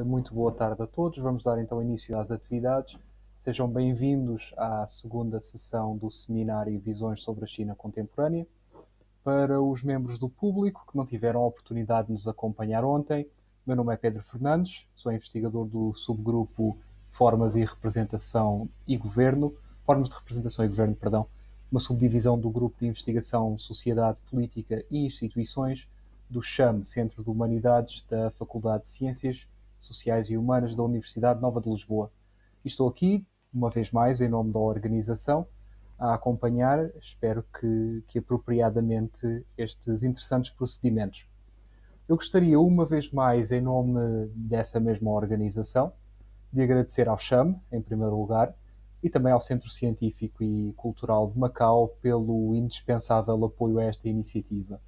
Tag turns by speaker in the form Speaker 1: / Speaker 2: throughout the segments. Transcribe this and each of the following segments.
Speaker 1: Muito boa tarde a todos. Vamos dar então início às atividades. Sejam bem-vindos à segunda sessão do seminário Visões sobre a China Contemporânea. Para os membros do público que não tiveram a oportunidade de nos acompanhar ontem, meu nome é Pedro Fernandes, sou investigador do subgrupo Formas de Representação e Governo, uma subdivisão do Grupo de Investigação Sociedade, Política e Instituições do CHAM, Centro de Humanidades da Faculdade de Ciências Sociais e Humanas da Universidade Nova de Lisboa. E estou aqui, uma vez mais, em nome da organização, a acompanhar, espero que apropriadamente, estes interessantes procedimentos. Eu gostaria, uma vez mais, em nome dessa mesma organização, de agradecer ao CHAM, em primeiro lugar, e também ao Centro Científico e Cultural de Macau pelo indispensável apoio a esta iniciativa.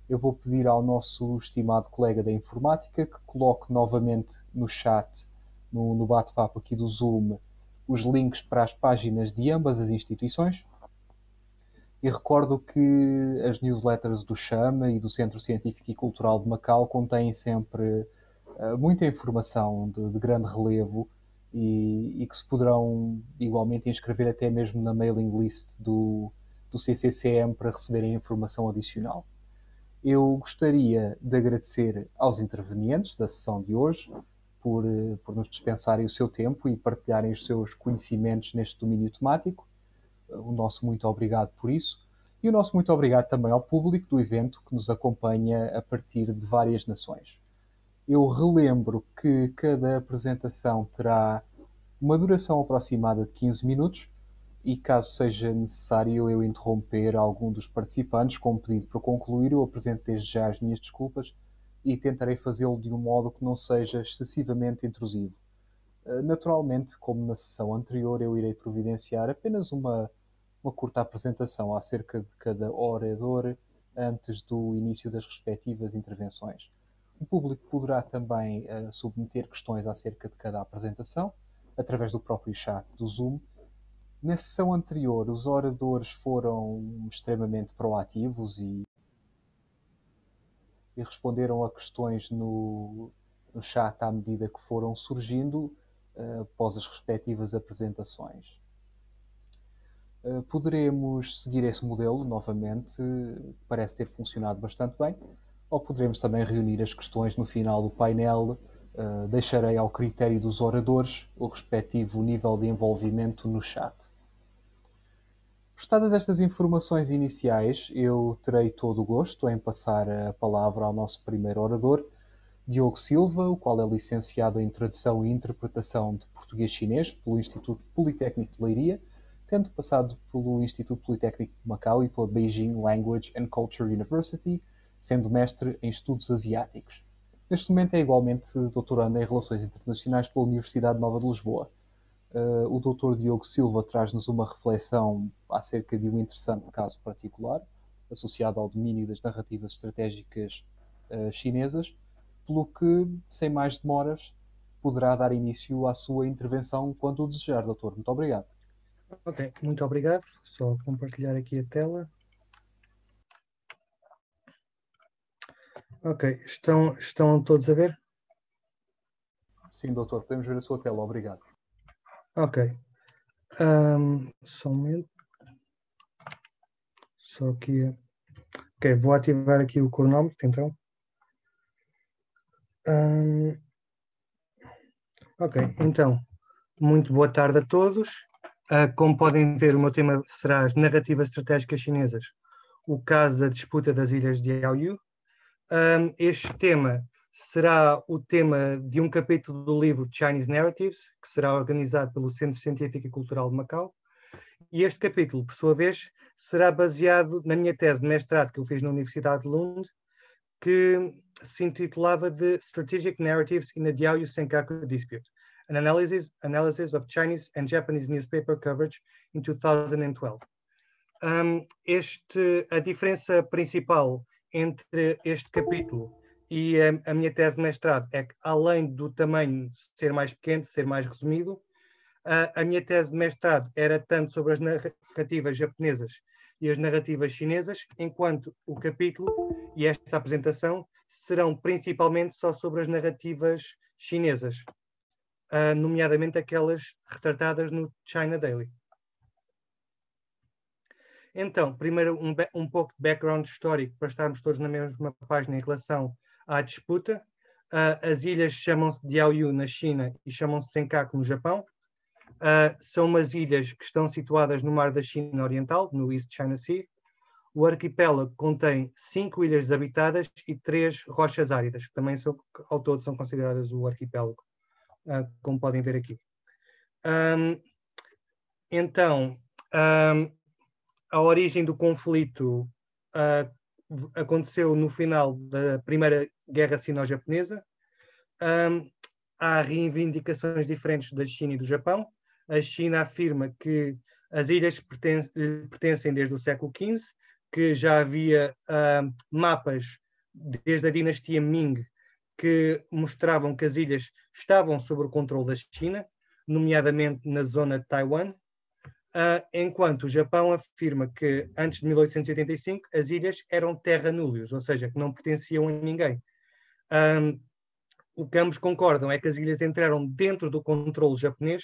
Speaker 1: Eu vou pedir ao nosso estimado colega da informática que coloque novamente no chat, no bate-papo aqui do Zoom, os links para as páginas de ambas as instituições. E recordo que as newsletters do CHAM e do Centro Científico e Cultural de Macau contêm sempre muita informação de grande relevo e que se poderão igualmente inscrever até mesmo na mailing list do CCCM para receberem informação adicional. Eu gostaria de agradecer aos intervenientes da sessão de hoje por nos dispensarem o seu tempo e partilharem os seus conhecimentos neste domínio temático. O nosso muito obrigado por isso. E o nosso muito obrigado também ao público do evento que nos acompanha a partir de várias nações. Eu relembro que cada apresentação terá uma duração aproximada de 15 minutos e caso seja necessário eu interromper algum dos participantes com um pedido para concluir, eu apresento desde já as minhas desculpas e tentarei fazê-lo de um modo que não seja excessivamente intrusivo. Naturalmente, como na sessão anterior, eu irei providenciar apenas uma curta apresentação acerca de cada orador antes do início das respectivas intervenções. O público poderá também submeter questões acerca de cada apresentação através do próprio chat do Zoom. Na sessão anterior, os oradores foram extremamente proativos e responderam a questões no chat à medida que foram surgindo após as respectivas apresentações. Poderemos seguir esse modelo novamente, parece ter funcionado bastante bem, ou poderemos também reunir as questões no final do painel. Deixarei ao critério dos oradores o respectivo nível de envolvimento no chat. Prestadas estas informações iniciais, eu terei todo o gosto em passar a palavra ao nosso primeiro orador, Diogo Silva, o qual é licenciado em Tradução e Interpretação de Português-Chinês pelo Instituto Politécnico de Leiria, tendo passado pelo Instituto Politécnico de Macau e pela Beijing Language and Culture University, sendo mestre em Estudos Asiáticos. Neste momento é igualmente doutorando em Relações Internacionais pela Universidade Nova de Lisboa. O Dr. Diogo Silva traz-nos uma reflexão acerca de um interessante caso particular, associado ao domínio das narrativas estratégicas chinesas, pelo que, sem mais demoras, poderá dar início à sua intervenção quando o desejar, doutor. Muito obrigado.
Speaker 2: Ok, muito obrigado. Só compartilhar aqui a tela. Ok, estão todos a ver?
Speaker 1: Sim, doutor, podemos ver a sua tela, obrigado.
Speaker 2: Ok. Só um momento. Só aqui. Ok, vou ativar aqui o cronómetro, então. Ok, então, muito boa tarde a todos. Como podem ver, o meu tema será as narrativas estratégicas chinesas, o caso da disputa das ilhas de Diaoyu. Este tema será o tema de um capítulo do livro Chinese Narratives, que será organizado pelo Centro Científico e Cultural de Macau. E este capítulo, por sua vez, será baseado na minha tese de mestrado que eu fiz na Universidade de Lund, que se intitulava de Strategic Narratives in the Diaoyu-Senkaku Dispute, an analysis of Chinese and Japanese newspaper coverage in 2012. A diferença principal entre este capítulo e a minha tese de mestrado é que, além do tamanho ser mais pequeno, ser mais resumido, a minha tese de mestrado era tanto sobre as narrativas japonesas e as narrativas chinesas, enquanto o capítulo e esta apresentação serão principalmente só sobre as narrativas chinesas, nomeadamente aquelas retratadas no China Daily. Então, primeiro um pouco de background histórico para estarmos todos na mesma página em relação à disputa. As ilhas chamam-se Diaoyu na China e chamam-se Senkaku no Japão. São umas ilhas que estão situadas no mar da China Oriental, no East China Sea. O arquipélago contém 5 ilhas desabitadas e 3 rochas áridas, que também ao todo são consideradas o arquipélago, como podem ver aqui. Então, a origem do conflito aconteceu no final da Primeira Guerra Sino-Japonesa. Há reivindicações diferentes da China e do Japão. A China afirma que as ilhas pertencem desde o século XV, que já havia mapas desde a dinastia Ming que mostravam que as ilhas estavam sob o controle da China, nomeadamente na zona de Taiwan, enquanto o Japão afirma que antes de 1885 as ilhas eram terra nullius, ou seja, que não pertenciam a ninguém. O que ambos concordam é que as ilhas entraram dentro do controle japonês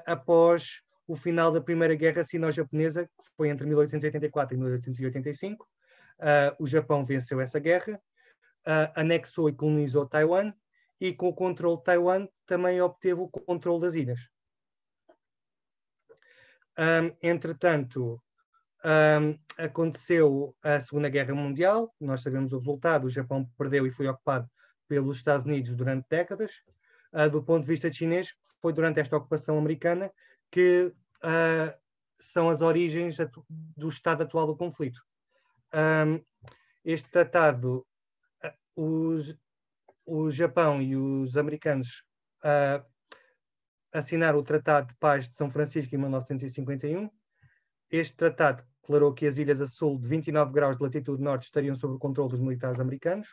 Speaker 2: após o final da Primeira Guerra Sino-Japonesa, que foi entre 1884 e 1885. O Japão venceu essa guerra, anexou e colonizou Taiwan, e com o controle de Taiwan também obteve o controle das ilhas. Entretanto, aconteceu a Segunda Guerra Mundial, nós sabemos o resultado, o Japão perdeu e foi ocupado pelos Estados Unidos durante décadas. Do ponto de vista chinês, foi durante esta ocupação americana que são as origens do estado atual do conflito. Este tratado, o Japão e os americanos assinaram o Tratado de Paz de São Francisco em 1951. Este tratado declarou que as ilhas a sul de 29 graus de latitude norte estariam sob o controle dos militares americanos,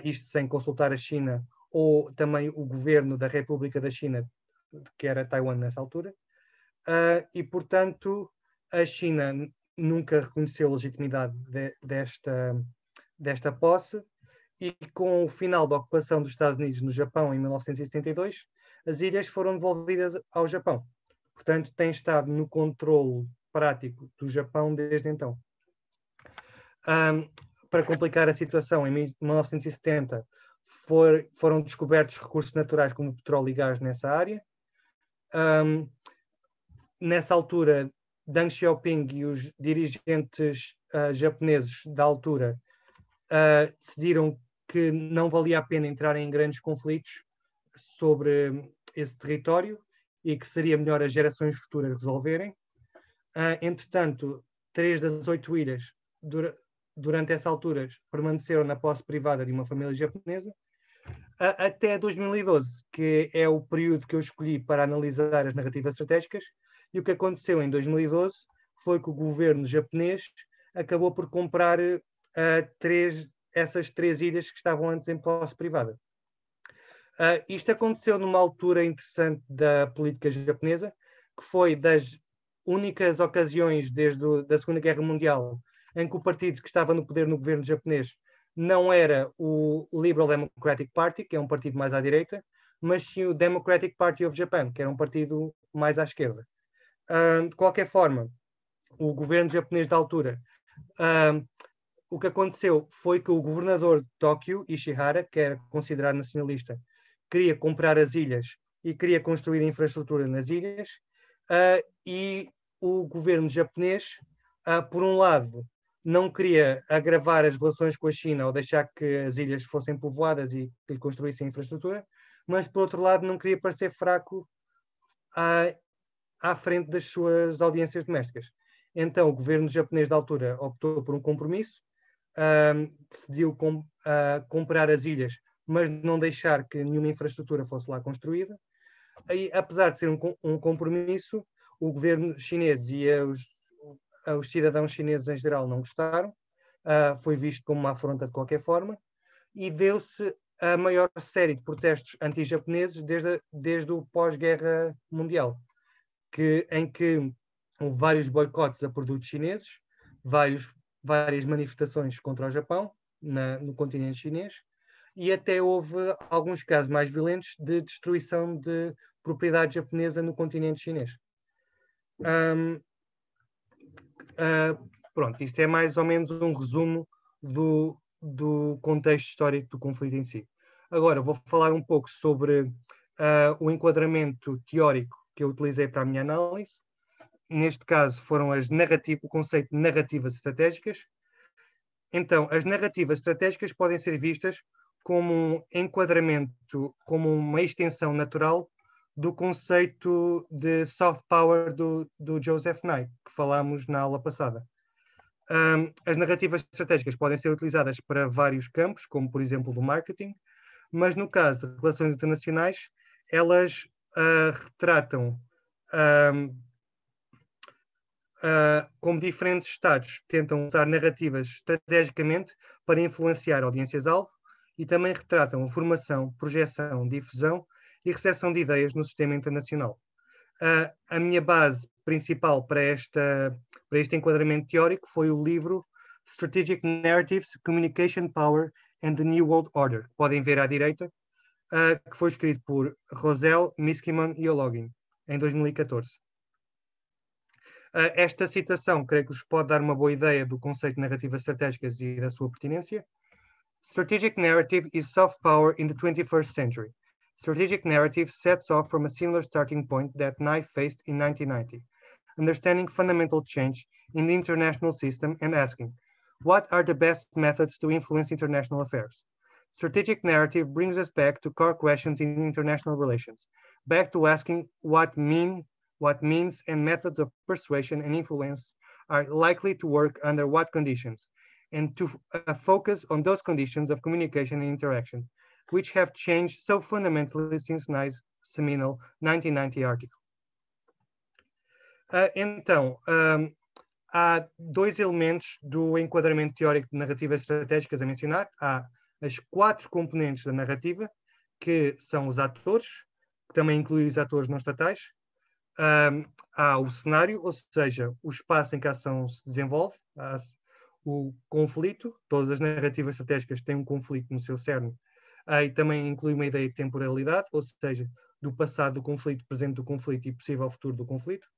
Speaker 2: isto sem consultar a China ou também o governo da República da China, que era Taiwan nessa altura. E, portanto, a China nunca reconheceu a legitimidade desta posse, e com o final da ocupação dos Estados Unidos no Japão em 1972, as ilhas foram devolvidas ao Japão. Portanto, tem estado no controle prático do Japão desde então. Para complicar a situação, em 1970 foram descobertos recursos naturais como petróleo e gás nessa área. Nessa altura, Deng Xiaoping e os dirigentes japoneses da altura decidiram que não valia a pena entrar em grandes conflitos sobre esse território e que seria melhor as gerações futuras resolverem. Entretanto, 3 das 8 ilhas, durante essa altura, permaneceram na posse privada de uma família japonesa, até 2012, que é o período que eu escolhi para analisar as narrativas estratégicas. E o que aconteceu em 2012 foi que o governo japonês acabou por comprar essas 3 ilhas que estavam antes em posse privada. Isto aconteceu numa altura interessante da política japonesa, que foi das únicas ocasiões desde a Segunda Guerra Mundial em que o partido que estava no poder no governo japonês não era o Liberal Democratic Party, que é um partido mais à direita, mas sim o Democratic Party of Japan, que era um partido mais à esquerda. De qualquer forma, o governo japonês da altura, o que aconteceu foi que o governador de Tóquio, Ishihara, que era considerado nacionalista, queria comprar as ilhas e queria construir infraestrutura nas ilhas, e o governo japonês, por um lado, não queria agravar as relações com a China ou deixar que as ilhas fossem povoadas e que lhe construíssem infraestrutura, mas, por outro lado, não queria parecer fraco à frente das suas audiências domésticas. Então, o governo japonês da altura optou por um compromisso, decidiu comprar as ilhas, mas não deixar que nenhuma infraestrutura fosse lá construída. E, apesar de ser um compromisso, o governo chinês e os cidadãos chineses em geral não gostaram, foi visto como uma afronta de qualquer forma, e deu-se a maior série de protestos anti-japoneses desde o pós-guerra mundial, em que houve vários boicotes a produtos chineses, várias manifestações contra o Japão no continente chinês, e até houve alguns casos mais violentos de destruição de propriedade japonesa no continente chinês. Pronto, isto é mais ou menos um resumo do contexto histórico do conflito em si. Agora vou falar um pouco sobre o enquadramento teórico que eu utilizei para a minha análise. Neste caso foram o conceito de narrativas estratégicas. Então, as narrativas estratégicas podem ser vistas como um enquadramento, como uma extensão natural do conceito de soft power do Joseph Nye, que falámos na aula passada. As narrativas estratégicas podem ser utilizadas para vários campos, como por exemplo do marketing, mas no caso de relações internacionais, elas retratam como diferentes Estados tentam usar narrativas estrategicamente para influenciar audiências-alvo e também retratam a formação, projeção, difusão e recepção de ideias no sistema internacional. A minha base principal para este enquadramento teórico foi o livro Strategic Narratives, Communication Power and the New World Order, que podem ver à direita, que foi escrito por Rosell, Miskimon e Ologin, em 2014. Esta citação creio que vos pode dar uma boa ideia do conceito de narrativas estratégicas e da sua pertinência. Strategic narrative is soft power in the 21st century. Strategic narrative sets off from a similar starting point that Nye faced in 1990, understanding fundamental change in the international system and asking, what are the best methods to influence international affairs? Strategic narrative brings us back to core questions in international relations, back to asking what means and methods of persuasion and influence are likely to work under what conditions, and to focus on those conditions of communication and interaction, which have changed so fundamentally since Nye's seminal 1990 article. Então, há dois elementos do enquadramento teórico de narrativas estratégicas a mencionar. Há as 4 componentes da narrativa, que são os atores, que também inclui os atores não estatais. Há o cenário, ou seja, o espaço em que a ação se desenvolve, há o conflito, todas as narrativas estratégicas têm um conflito no seu cerne, e também inclui uma ideia de temporalidade, ou seja, do passado do conflito, presente do conflito e possível futuro do conflito.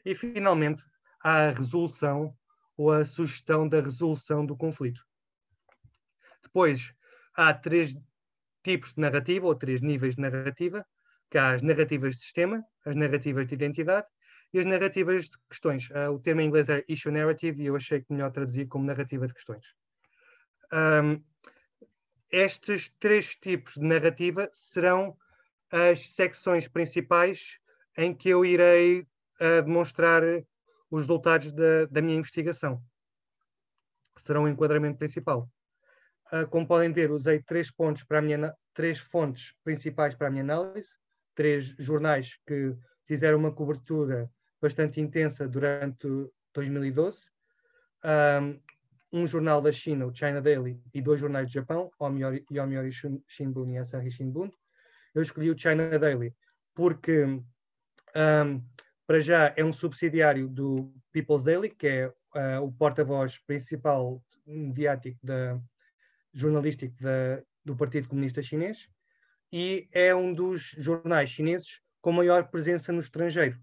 Speaker 2: E, finalmente, há a resolução ou a sugestão da resolução do conflito. Depois, há 3 tipos de narrativa, ou 3 níveis de narrativa, que há as narrativas de sistema, as narrativas de identidade e as narrativas de questões. O termo em inglês é issue narrative e eu achei que melhor traduzir como narrativa de questões. Estes 3 tipos de narrativa serão as secções principais em que eu irei demonstrar os resultados da minha investigação. Serão o enquadramento principal. Como podem ver, usei 3 fontes principais para a minha análise, 3 jornais que fizeram uma cobertura bastante intensa durante 2012, um jornal da China, o China Daily, e 2 jornais do Japão, o Yomiuri Shimbun e Asahi Shimbun. Eu escolhi o China Daily porque, para já, é um subsidiário do People's Daily, que é o porta-voz principal mediático jornalístico do Partido Comunista Chinês, e é um dos jornais chineses com maior presença no estrangeiro.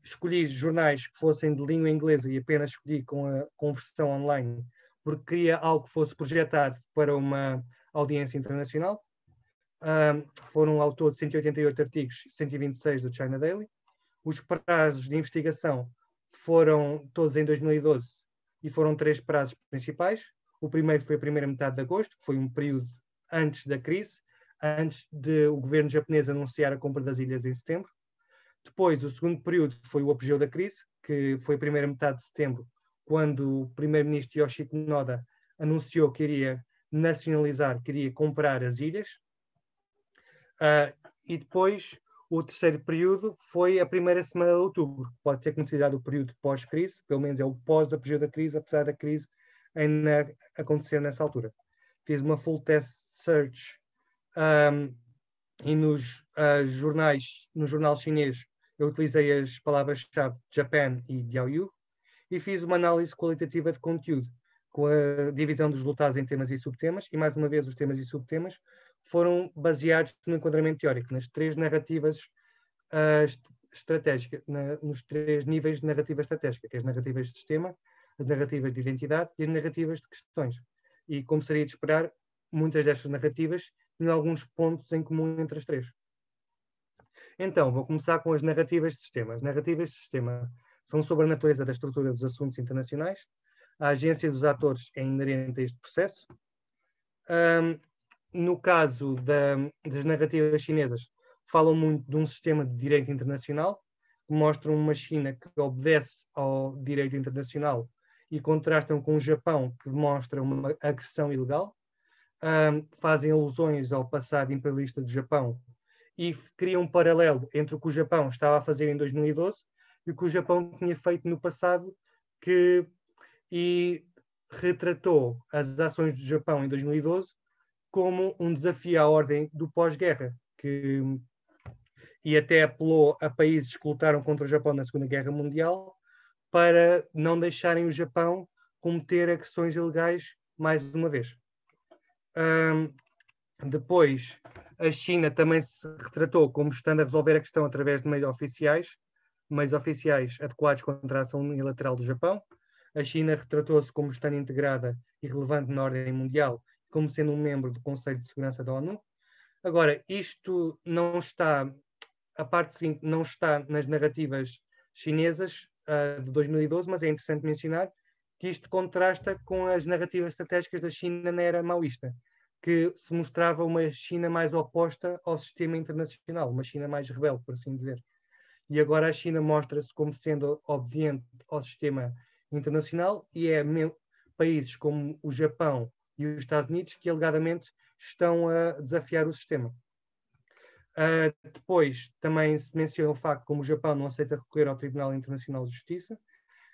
Speaker 2: Escolhi jornais que fossem de língua inglesa e apenas escolhi com a conversão online, porque queria algo que fosse projetado para uma audiência internacional. Foram ao todo 188 artigos, 126 do China Daily. Os prazos de investigação foram todos em 2012 e foram 3 prazos principais. O primeiro foi a primeira metade de agosto, que foi um período antes da crise, antes de o governo japonês anunciar a compra das ilhas em setembro. Depois, o segundo período foi o apogeu da crise, que foi a primeira metade de setembro, quando o primeiro-ministro Yoshihiko Noda anunciou que iria nacionalizar, queria comprar as ilhas. E depois, o terceiro período foi a primeira semana de outubro. Pode ser considerado o período pós-crise, pelo menos é o pós-apogeu da crise, apesar da crise ainda acontecer nessa altura. Fiz uma full test search e nos jornais, no jornal chinês, eu utilizei as palavras-chave Japan e Diaoyu e fiz uma análise qualitativa de conteúdo. com a divisão dos resultados em temas e subtemas, e mais uma vez os temas e subtemas foram baseados no enquadramento teórico, nas três narrativas estratégicas, nos três níveis de narrativa estratégica, que é as narrativas de sistema, as narrativas de identidade e as narrativas de questões. E, como seria de esperar, muitas destas narrativas tinham alguns pontos em comum entre as três. Então, vou começar com as narrativas de sistema. As narrativas de sistema são sobre a natureza da estrutura dos assuntos internacionais. A agência dos atores é inerente a este processo. No caso das narrativas chinesas, falam muito de um sistema de direito internacional, que mostram uma China que obedece ao direito internacional e contrastam com o Japão, que demonstra uma agressão ilegal. Fazem alusões ao passado imperialista do Japão e criam um paralelo entre o que o Japão estava a fazer em 2012 e o que o Japão tinha feito no passado, e retratou as ações do Japão em 2012 como um desafio à ordem do pós-guerra, e até apelou a países que lutaram contra o Japão na Segunda Guerra Mundial para não deixarem o Japão cometer agressões ilegais mais uma vez. Depois, a China também se retratou como estando a resolver a questão através de meios oficiais adequados contra a ação unilateral do Japão. A China retratou-se como estando integrada e relevante na ordem mundial, como sendo um membro do Conselho de Segurança da ONU. Agora, isto não está, a parte seguinte não está nas narrativas chinesas de 2012, mas é interessante mencionar que isto contrasta com as narrativas estratégicas da China na era maoísta, que se mostrava uma China mais oposta ao sistema internacional, uma China mais rebelde, por assim dizer. E agora a China mostra-se como sendo obediente ao sistema internacional e é países como o Japão e os Estados Unidos que alegadamente estão a desafiar o sistema. Depois também se menciona o facto como o Japão não aceita recorrer ao Tribunal Internacional de Justiça,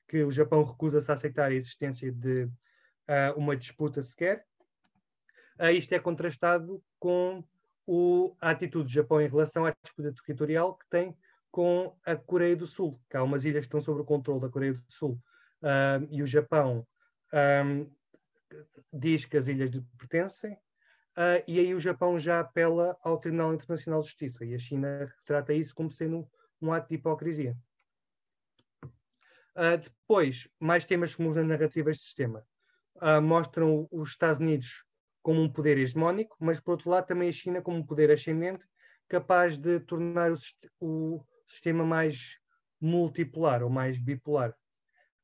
Speaker 2: que o Japão recusa-se a aceitar a existência de uma disputa sequer. Isto é contrastado com a atitude do Japão em relação à disputa territorial que tem com a Coreia do Sul, que há umas ilhas que estão sob o controle da Coreia do Sul, e o Japão diz que as ilhas lhe pertencem, e aí o Japão já apela ao Tribunal Internacional de Justiça, e a China trata isso como sendo um ato de hipocrisia. Depois, mais temas comuns nas narrativas de sistema. Mostram os Estados Unidos como um poder hegemónico, mas, por outro lado, também a China como um poder ascendente, capaz de tornar o sistema mais multipolar ou mais bipolar.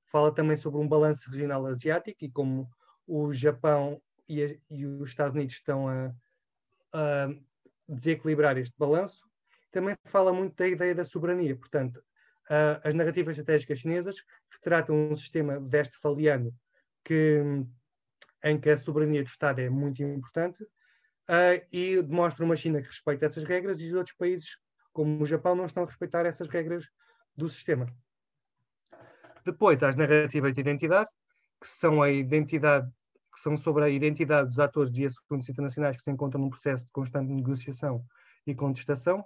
Speaker 2: Fala também sobre um balanço regional asiático e como o Japão e os Estados Unidos estão a desequilibrar este balanço. Também fala muito da ideia da soberania. Portanto, as narrativas estratégicas chinesas retratam um sistema westphaliano em que a soberania do Estado é muito importante, e demonstra uma China que respeita essas regras e os outros países, como o Japão, não estão a respeitar essas regras do sistema. Depois, há as narrativas de identidade, que são sobre a identidade dos atores de assuntos internacionais que se encontram num processo de constante negociação e contestação.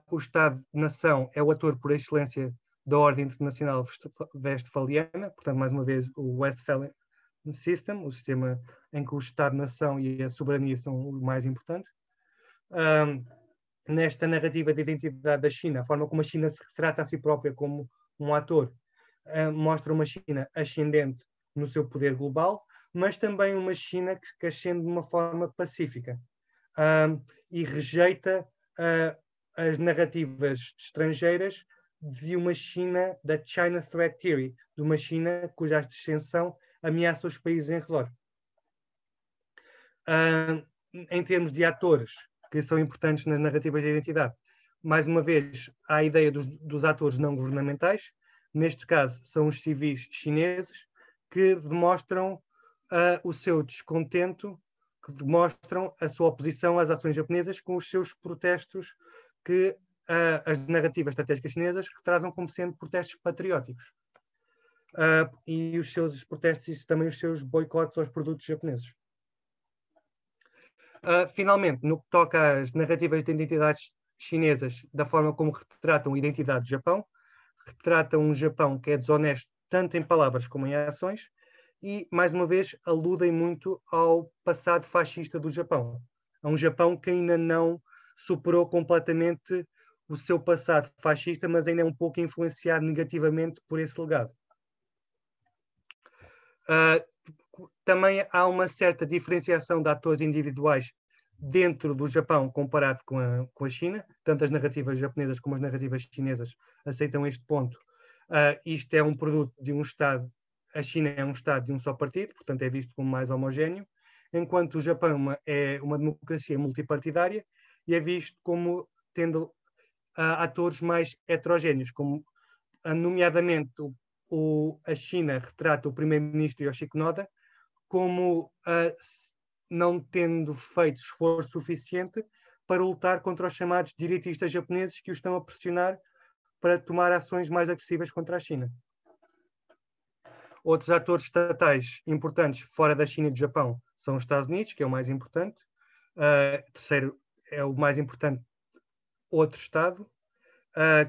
Speaker 2: O Estado-nação é o ator por excelência da ordem internacional westphaliana, portanto, mais uma vez, o Westphalian System, o sistema em que o Estado-nação e a soberania são o mais importante. Nesta narrativa de identidade da China, a forma como a China se retrata a si própria como um ator, mostra uma China ascendente no seu poder global, mas também uma China que ascende de uma forma pacífica, e rejeita as narrativas estrangeiras de uma China, da China Threat Theory, de uma China cuja ascensão ameaça os países em redor. Em termos de atores que são importantes nas narrativas de identidade, mais uma vez, há a ideia dos atores não governamentais. Neste caso, são os civis chineses que demonstram o seu descontento, que demonstram a sua oposição às ações japonesas com os seus protestos, que as narrativas estratégicas chinesas retratam como sendo protestos patrióticos. E os seus protestos e também os seus boicotes aos produtos japoneses. Finalmente, no que toca às narrativas de identidades chinesas, da forma como retratam a identidade do Japão, retratam um Japão que é desonesto tanto em palavras como em ações, e, mais uma vez, aludem muito ao passado fascista do Japão. É um Japão que ainda não superou completamente o seu passado fascista, mas ainda é um pouco influenciado negativamente por esse legado. Também há uma certa diferenciação de atores individuais dentro do Japão comparado com a China. Tanto as narrativas japonesas como as narrativas chinesas aceitam este ponto. Isto é um produto de um Estado, a China é um Estado de um só partido, portanto é visto como mais homogéneo, enquanto o Japão é uma democracia multipartidária e é visto como tendo atores mais heterogéneos, como nomeadamente a China retrata o primeiro-ministro Yoshiko Noda como não tendo feito esforço suficiente para lutar contra os chamados direitistas japoneses que o estão a pressionar para tomar ações mais agressivas contra a China. Outros atores estatais importantes fora da China e do Japão são os Estados Unidos, que é o mais importante. Terceiro é o mais importante outro Estado,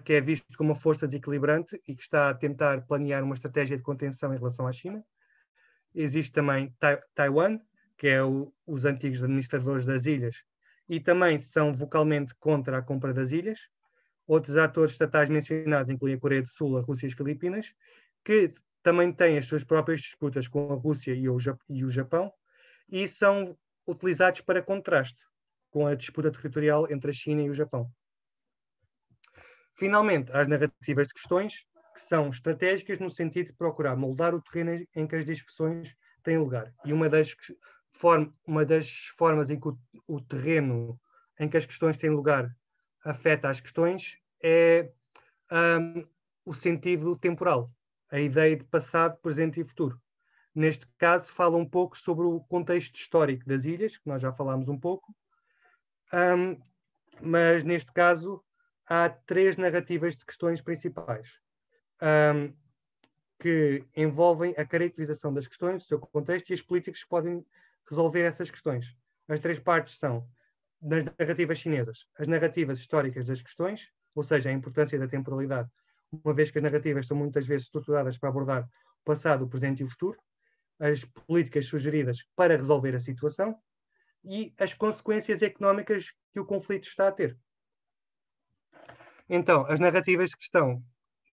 Speaker 2: que é visto como uma força desequilibrante e que está a tentar planear uma estratégia de contenção em relação à China. Existe também Taiwan, que é os antigos administradores das ilhas, e também são vocalmente contra a compra das ilhas. Outros atores estatais mencionados incluem a Coreia do Sul, a Rússia e as Filipinas, que também têm as suas próprias disputas com a Rússia e o Japão, e são utilizados para contraste com a disputa territorial entre a China e o Japão. Finalmente, há as narrativas de questões, que são estratégicas no sentido de procurar moldar o terreno em que as discussões têm lugar. E uma das formas em que o terreno em que as questões têm lugar afeta as questões é o sentido temporal, a ideia de passado, presente e futuro. Neste caso, fala um pouco sobre o contexto histórico das ilhas, que nós já falámos um pouco, mas neste caso há 3 narrativas de questões principais, que envolvem a caracterização das questões, o seu contexto e as políticas que podem resolver essas questões. As 3 partes são, nas narrativas chinesas, as narrativas históricas das questões, ou seja, a importância da temporalidade, uma vez que as narrativas são muitas vezes estruturadas para abordar o passado, o presente e o futuro, as políticas sugeridas para resolver a situação e as consequências económicas que o conflito está a ter. Então, as narrativas de questão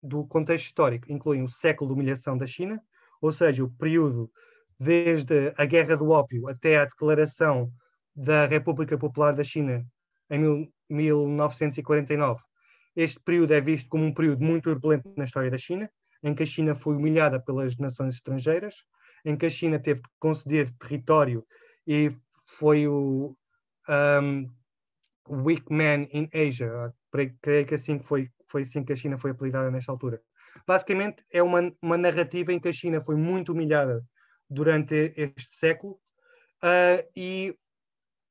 Speaker 2: do contexto histórico incluem o século de humilhação da China, ou seja, o período desde a Guerra do Ópio até a declaração da República Popular da China em 1949. Este período é visto como um período muito turbulento na história da China, em que a China foi humilhada pelas nações estrangeiras, em que a China teve de conceder território e foi o weak man in Asia. Creio que assim foi assim que a China foi apelidada nesta altura. Basicamente, é uma narrativa em que a China foi muito humilhada durante este século e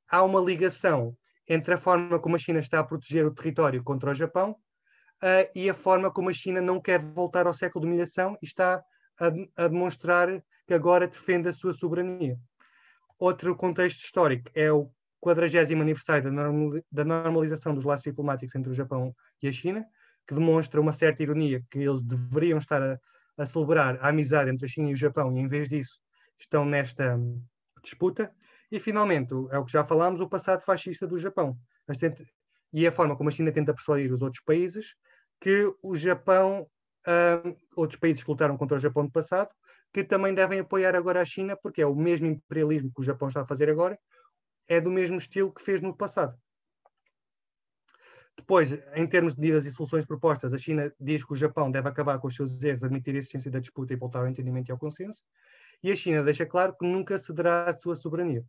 Speaker 2: há uma ligação entre a forma como a China está a proteger o território contra o Japão e a forma como a China não quer voltar ao século de humilhação e está a demonstrar que agora defende a sua soberania. Outro contexto histórico é o 40º aniversário da normalização dos laços diplomáticos entre o Japão e a China, que demonstra uma certa ironia que eles deveriam estar a celebrar a amizade entre a China e o Japão e, em vez disso, estão nesta disputa. E, finalmente, é o que já falámos, o passado fascista do Japão. E a forma como a China tenta persuadir os outros países que o Japão, outros países que lutaram contra o Japão no passado, que também devem apoiar agora a China, porque é o mesmo imperialismo que o Japão está a fazer agora, é do mesmo estilo que fez no passado. Depois, em termos de medidas e soluções propostas, a China diz que o Japão deve acabar com os seus erros, admitir a existência da disputa e voltar ao entendimento e ao consenso. E a China deixa claro que nunca cederá a sua soberania.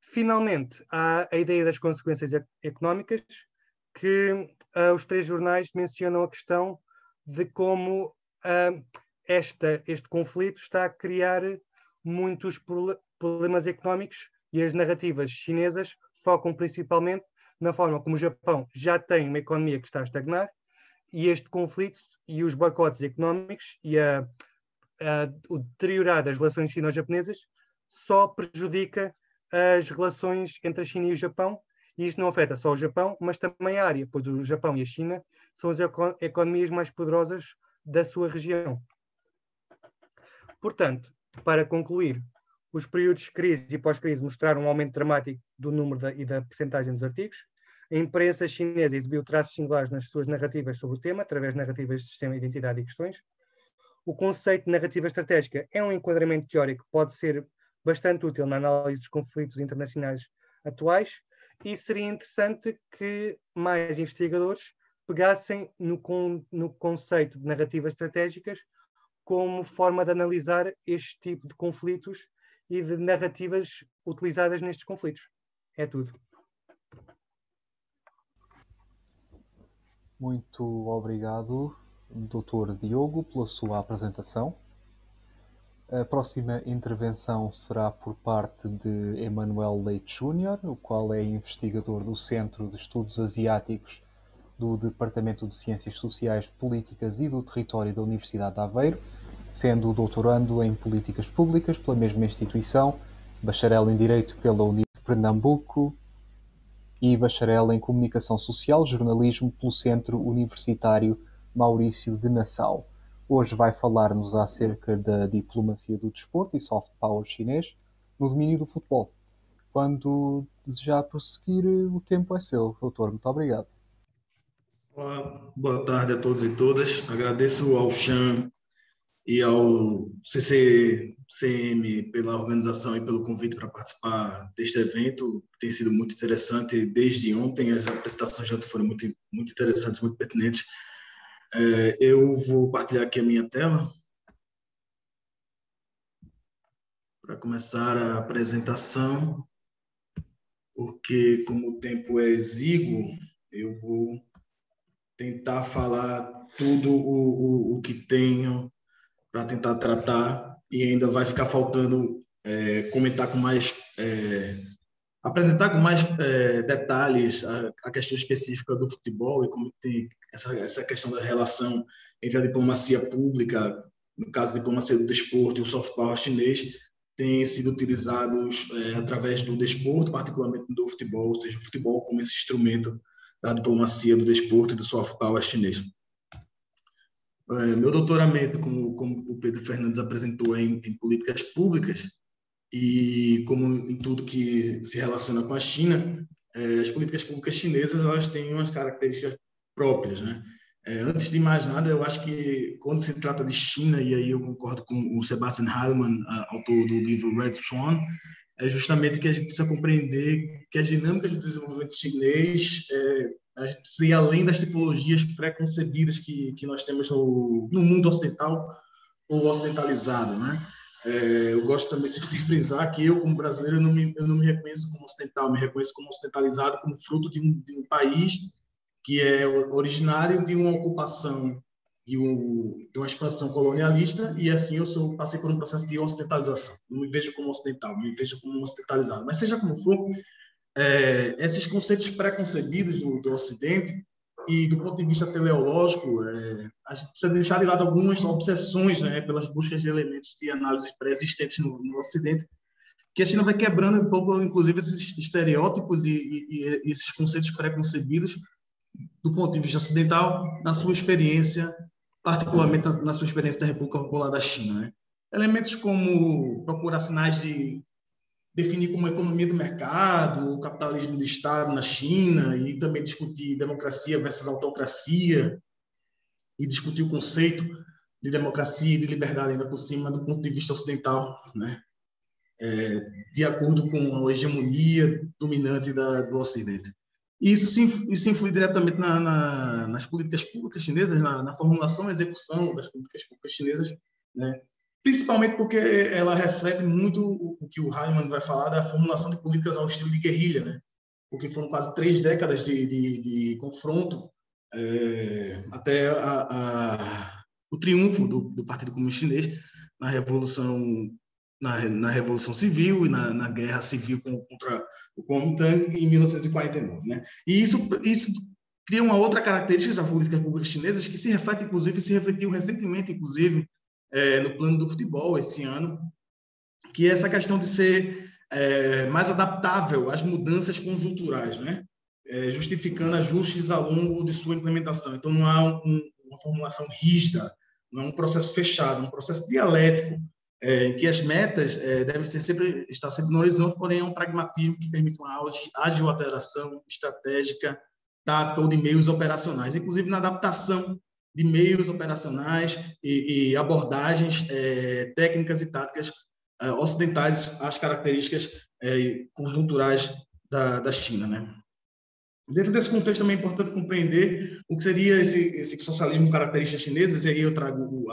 Speaker 2: Finalmente, há a ideia das consequências económicas, que os 3 jornais mencionam a questão de como este conflito está a criar muitos problemas económicos e as narrativas chinesas focam principalmente na forma como o Japão já tem uma economia que está a estagnar e este conflito e os boicotes económicos e o deteriorar das relações sino-japonesas só prejudica as relações entre a China e o Japão, e isto não afeta só o Japão, mas também a área, pois o Japão e a China são as economias mais poderosas da sua região. Portanto, Para concluir, os períodos de crise e pós-crise mostraram um aumento dramático do número e da percentagem dos artigos. A imprensa chinesa exibiu traços singulares nas suas narrativas sobre o tema, através de narrativas de sistema, identidade e questões. O conceito de narrativa estratégica é um enquadramento teórico que pode ser bastante útil na análise dos conflitos internacionais atuais, e seria interessante que mais investigadores pegassem no conceito de narrativas estratégicas como forma de analisar este tipo de conflitos e de narrativas utilizadas nestes conflitos. É tudo.
Speaker 1: Muito obrigado, Dr. Diogo, pela sua apresentação. A próxima intervenção será por parte de Emanuel Leite Júnior, o qual é investigador do Centro de Estudos Asiáticos do Departamento de Ciências Sociais, Políticas e do Território da Universidade de Aveiro, sendo doutorando em Políticas Públicas pela mesma instituição, bacharel em Direito pela Universidade de Pernambuco e bacharel em Comunicação Social e Jornalismo pelo Centro Universitário Maurício de Nassau. Hoje vai falar-nos acerca da diplomacia do desporto e soft power chinês no domínio do futebol. Quando desejar prosseguir, o tempo é seu, doutor. Muito obrigado.
Speaker 3: Olá, boa tarde a todos e todas. Agradeço ao Chan e ao CCCM pela organização e pelo convite para participar deste evento. Tem sido muito interessante desde ontem. As apresentações de ontem foram muito interessantes, muito pertinentes. Eu vou partilhar aqui a minha tela para começar a apresentação, porque como o tempo é exíguo, eu vou tentar falar tudo o que tenho para tentar tratar, e ainda vai ficar faltando comentar com mais, apresentar com mais detalhes a questão específica do futebol e como tem essa questão da relação entre a diplomacia pública, no caso a diplomacia do desporto e o soft power chinês, têm sido utilizados através do desporto, particularmente do futebol, ou seja, o futebol como esse instrumento da diplomacia do desporto e do soft power chinês. Meu doutoramento, como o Pedro Fernandes apresentou, em políticas públicas, e como em tudo que se relaciona com a China, as políticas públicas chinesas elas têm umas características próprias, né? Antes de mais nada, eu acho que quando se trata de China, e aí eu concordo com o Sebastian Heilmann, autor do livro Red Swan, é justamente que a gente precisa compreender que as dinâmicas do desenvolvimento chinês, a gente precisa ir além das tipologias pré-concebidas que nós temos no mundo ocidental ou ocidentalizado, né? Eu gosto também de frisar que eu, como brasileiro, eu não me reconheço como ocidental, me reconheço como ocidentalizado, como fruto de um país que é originário de uma ocupação, de uma expansão colonialista, e assim eu passei por um processo de ocidentalização. Não me vejo como ocidental, me vejo como ocidentalizado. Mas seja como for, esses conceitos pré-concebidos do Ocidente, e do ponto de vista teleológico, a gente precisa deixar de lado algumas obsessões, né, pelas buscas de elementos de análise pré-existentes no Ocidente, que a China vai quebrando um pouco, inclusive, esses estereótipos e esses conceitos pré-concebidos do ponto de vista ocidental, na sua experiência, particularmente na sua experiência da República Popular da China, né? Elementos como procurar sinais de definir como economia do mercado, o capitalismo de Estado na China, e também discutir democracia versus autocracia, e discutir o conceito de democracia e de liberdade ainda por cima do ponto de vista ocidental, né? De acordo com a hegemonia dominante do Ocidente. E isso influi diretamente nas políticas públicas chinesas, na formulação e execução das políticas públicas chinesas, né? Principalmente porque ela reflete muito o que o Hyman vai falar da formulação de políticas ao estilo de guerrilha, né? Porque foram quase 3 décadas de confronto até o triunfo do Partido Comunista Chinês na Revolução Civil e na Guerra Civil contra o Kuomintang em 1949, né? E isso cria uma outra característica das políticas públicas chinesas que se reflete, inclusive, se refletiu recentemente, inclusive, no plano do futebol esse ano, que é essa questão de ser mais adaptável às mudanças conjunturais, né? Justificando ajustes ao longo de sua implementação. Então, não há uma formulação rígida, não é um processo fechado, é um processo dialético em que as metas devem estar sempre no horizonte, porém é um pragmatismo que permite uma ágil alteração estratégica, tática ou de meios operacionais, inclusive na adaptação de meios operacionais e abordagens técnicas e táticas ocidentais às características conjunturais da China, né? Dentro desse contexto também é importante compreender o que seria esse socialismo com características chinesas, e aí eu trago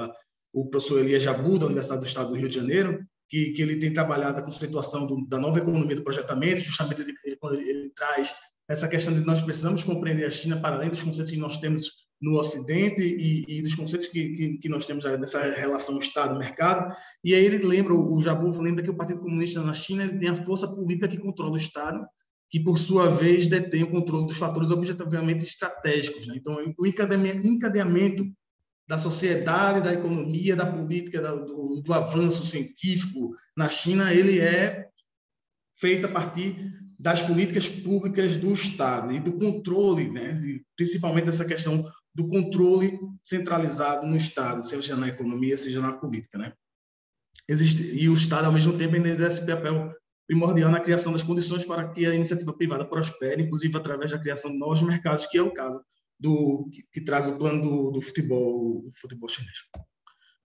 Speaker 3: o professor Elias Jabbour, da Universidade do Estado do Rio de Janeiro, que ele tem trabalhado a conceituação da nova economia do projetamento, justamente ele traz essa questão de nós precisamos compreender a China para além dos conceitos que nós temos no Ocidente e dos conceitos que nós temos nessa relação Estado-mercado. E aí ele lembra, o Jabbour lembra que o Partido Comunista na China ele tem a força política que controla o Estado, que, por sua vez, detém o controle dos fatores objetivamente estratégicos, né? Então, o encadeamento da sociedade, da economia, da política, do avanço científico na China, ele é feito a partir das políticas públicas do Estado e do controle, né? Principalmente dessa questão do controle centralizado no Estado, seja na economia, seja na política, né? E o Estado, ao mesmo tempo, ainda exerce esse papel primordial na criação das condições para que a iniciativa privada prospere, inclusive através da criação de novos mercados, que é o caso que traz o plano do futebol chinês,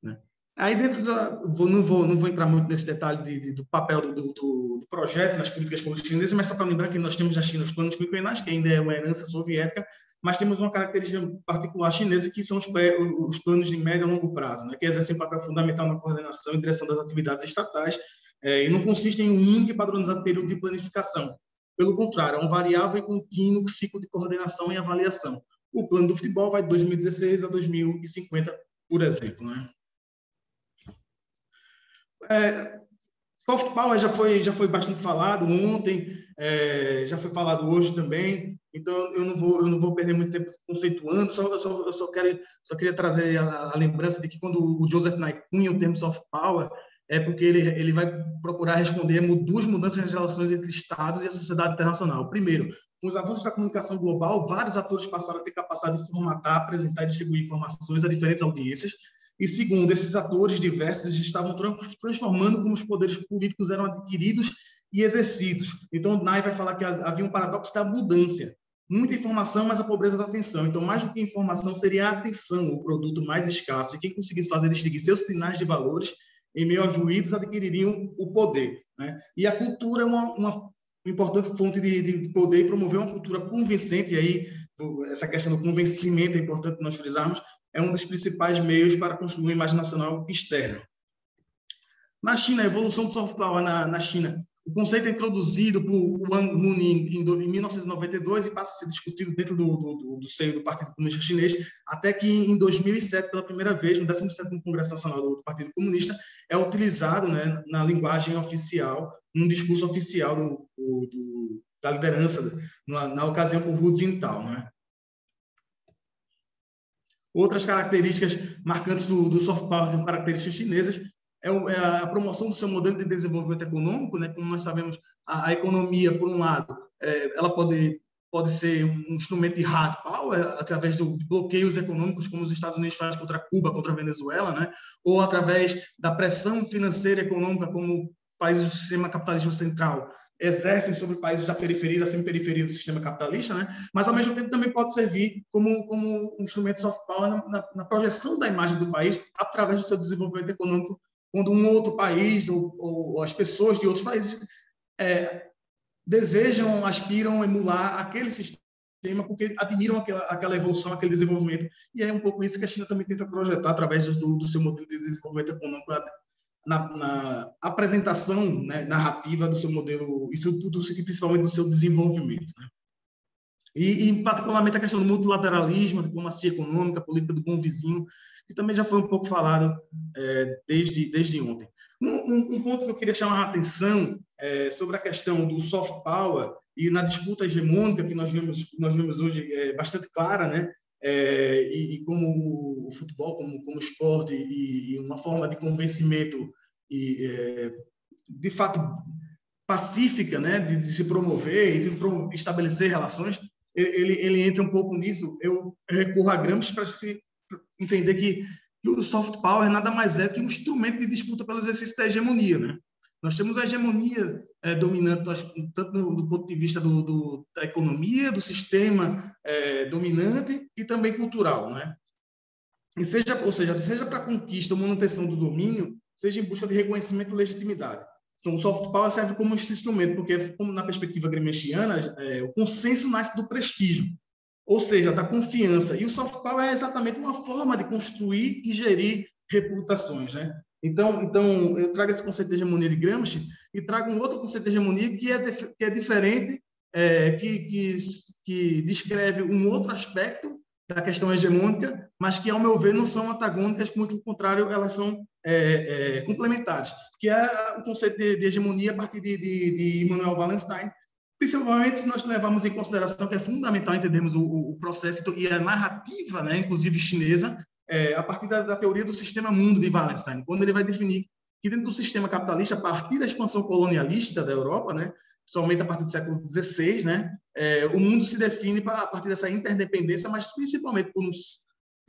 Speaker 3: né? Aí dentro não vou entrar muito nesse detalhe do papel do projeto nas políticas públicas chinesas, mas só para lembrar que nós temos na China os planos quinquenais, que ainda é uma herança soviética, mas temos uma característica particular chinesa, que são os planos de médio e longo prazo, né, que exercem um papel fundamental na coordenação e direção das atividades estatais, e não consiste em um único e padronizado período de planificação. Pelo contrário, é um variável e contínuo ciclo de coordenação e avaliação. O plano do futebol vai de 2016 a 2050, por exemplo, né? Soft Power já foi bastante falado ontem, já foi falado hoje também, então eu não vou perder muito tempo conceituando, eu só queria trazer a lembrança de que quando o Joseph Nye cunha o termo Soft Power, é porque ele vai procurar responder a duas mudanças nas relações entre Estados e a sociedade internacional. Primeiro, com os avanços da comunicação global, vários atores passaram a ter capacidade de formatar, apresentar e distribuir informações a diferentes audiências. E segundo, esses atores diversos estavam transformando como os poderes políticos eram adquiridos e exercidos. Então, Nye vai falar que havia um paradoxo da abundância. Muita informação, mas a pobreza da atenção. Então, mais do que informação, seria a atenção, o produto mais escasso. E quem conseguisse fazer distinguir seus sinais de valores em meio aos ruídos adquiririam o poder, né? E a cultura é uma importante fonte de poder e promover uma cultura convincente. E aí, essa questão do convencimento é importante nós frisarmos, é um dos principais meios para construir uma imagem nacional externa. Na China, a evolução do soft power na China, o conceito é introduzido por Wang Hunin em 1992 e passa a ser discutido dentro do seio do Partido Comunista Chinês, até que em 2007, pela primeira vez, no 17º Congresso Nacional do Partido Comunista, é utilizado, né, na linguagem oficial, num discurso oficial da liderança, na ocasião por Hu Jintao, né? Outras características marcantes do soft power, com características chinesas, é a promoção do seu modelo de desenvolvimento econômico, né? Como nós sabemos, a economia, por um lado, ela pode ser um instrumento de hard power, através de bloqueios econômicos, como os Estados Unidos fazem contra Cuba, contra a Venezuela, né? Ou através da pressão financeira e econômica, como países do sistema capitalismo central exercem sobre países da periferia, da semi-periferia do sistema capitalista, né? Mas, ao mesmo tempo, também pode servir como um instrumento de soft power na projeção da imagem do país através do seu desenvolvimento econômico, quando um outro país ou as pessoas de outros países desejam, aspiram emular aquele sistema porque admiram aquela evolução, aquele desenvolvimento. E é um pouco isso que a China também tenta projetar através do seu modelo de desenvolvimento econômico, na apresentação, né, narrativa do seu modelo, isso tudo, principalmente do seu desenvolvimento, né? E particularmente a questão do multilateralismo, diplomacia econômica, política do bom vizinho, que também já foi um pouco falado desde ontem. Um ponto que eu queria chamar a atenção sobre a questão do soft power e na disputa hegemônica que nós vimos hoje bastante clara, né? E como o futebol, como esporte e uma forma de convencimento de fato pacífica, né, de se promover e de estabelecer relações, ele entra um pouco nisso. Eu recorro a Gramsci para entender que que o soft power nada mais é que um instrumento de disputa pelo exercício da hegemonia, né? Nós temos a hegemonia dominante, tanto do ponto de vista da economia, do sistema dominante e também cultural, né? Ou seja, seja para a conquista ou manutenção do domínio, seja em busca de reconhecimento e legitimidade. Então, o soft power serve como esse instrumento, porque, como na perspectiva gramsciana, o consenso nasce do prestígio, ou seja, da confiança. E o soft power é exatamente uma forma de construir e gerir reputações, né? Então, eu trago esse conceito de hegemonia de Gramsci e trago um outro conceito de hegemonia que é diferente, que descreve um outro aspecto da questão hegemônica, mas que, ao meu ver, não são antagônicas, muito pelo contrário, elas são complementares, que é o conceito de hegemonia a partir de Immanuel Wallenstein, principalmente se nós levarmos em consideração que é fundamental entendermos o processo e a narrativa, né, inclusive chinesa, a partir da teoria do sistema mundo de Wallenstein, quando ele vai definir que dentro do sistema capitalista, a partir da expansão colonialista da Europa, né, somente a partir do século XVI, né, o mundo se define a partir dessa interdependência, mas principalmente por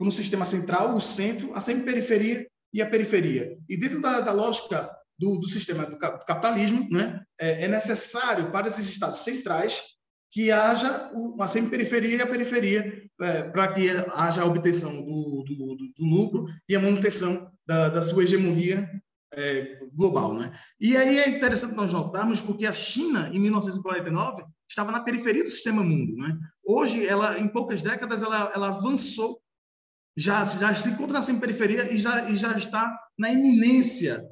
Speaker 3: um sistema central, o centro, a semi-periferia e a periferia. E dentro da lógica do sistema do capitalismo, né, é necessário para esses estados centrais que haja uma semi-periferia e a periferia para que haja a obtenção do lucro e a manutenção da sua hegemonia global, né? E aí é interessante nós notarmos porque a China, em 1949, estava na periferia do sistema mundo, né? Hoje, em poucas décadas, ela avançou, já se encontra na periferia e já está na iminência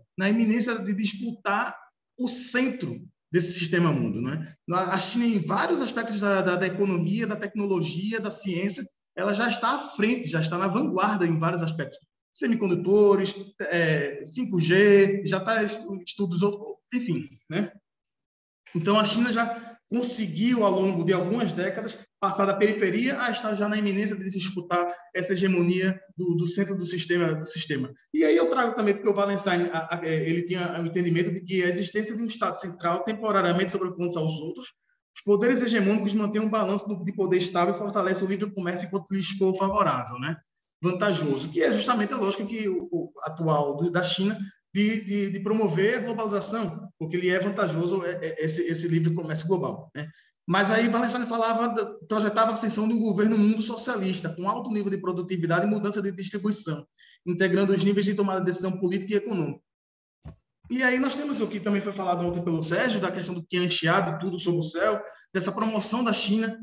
Speaker 3: de disputar o centro desse sistema mundo, né? A China, em vários aspectos da economia, da tecnologia, da ciência, ela já está à frente, já está na vanguarda em vários aspectos. Semicondutores, 5G, já está estudos, enfim, né? Então, a China já conseguiu, ao longo de algumas décadas, passar da periferia a estar já na iminência de disputar essa hegemonia do centro do sistema. E aí eu trago também, porque o Wallenstein ele tinha o entendimento de que a existência de um Estado central temporariamente sobrepondo-se aos outros, os poderes hegemônicos mantêm um balanço de poder estável e fortalecem o livre comércio enquanto lhes for favorável, né? Vantajoso, que é justamente a lógica que o atual da China de promover a globalização, porque ele é vantajoso esse livre comércio global, né? Mas aí Wallenstein projetava a ascensão do governo mundo socialista, com alto nível de produtividade e mudança de distribuição, integrando os níveis de tomada de decisão política e econômica. E aí nós temos o que também foi falado ontem pelo Sérgio, da questão do Qianxia, tudo sobre o céu, dessa promoção da China,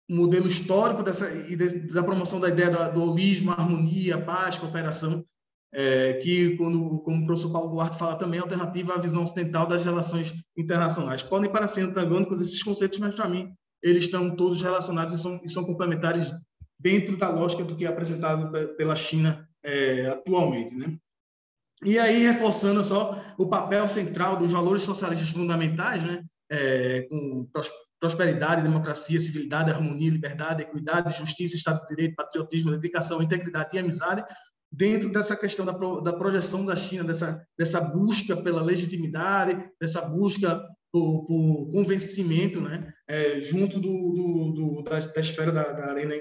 Speaker 3: modelo histórico da promoção da ideia do holismo, harmonia, paz, cooperação, que, como o professor Paulo Duarte fala também, é alternativa à visão ocidental das relações internacionais. Podem parecer antagônicos esses conceitos, mas, para mim, eles estão todos relacionados e são complementares dentro da lógica do que é apresentado pela China atualmente, né? E aí, reforçando só o papel central dos valores socialistas fundamentais, né? Com prosperidade, democracia, civilidade, harmonia, liberdade, equidade, justiça, Estado de Direito, patriotismo, dedicação, integridade e amizade, dentro dessa questão da projeção da China, dessa busca pela legitimidade, dessa busca por convencimento, né, junto da esfera da arena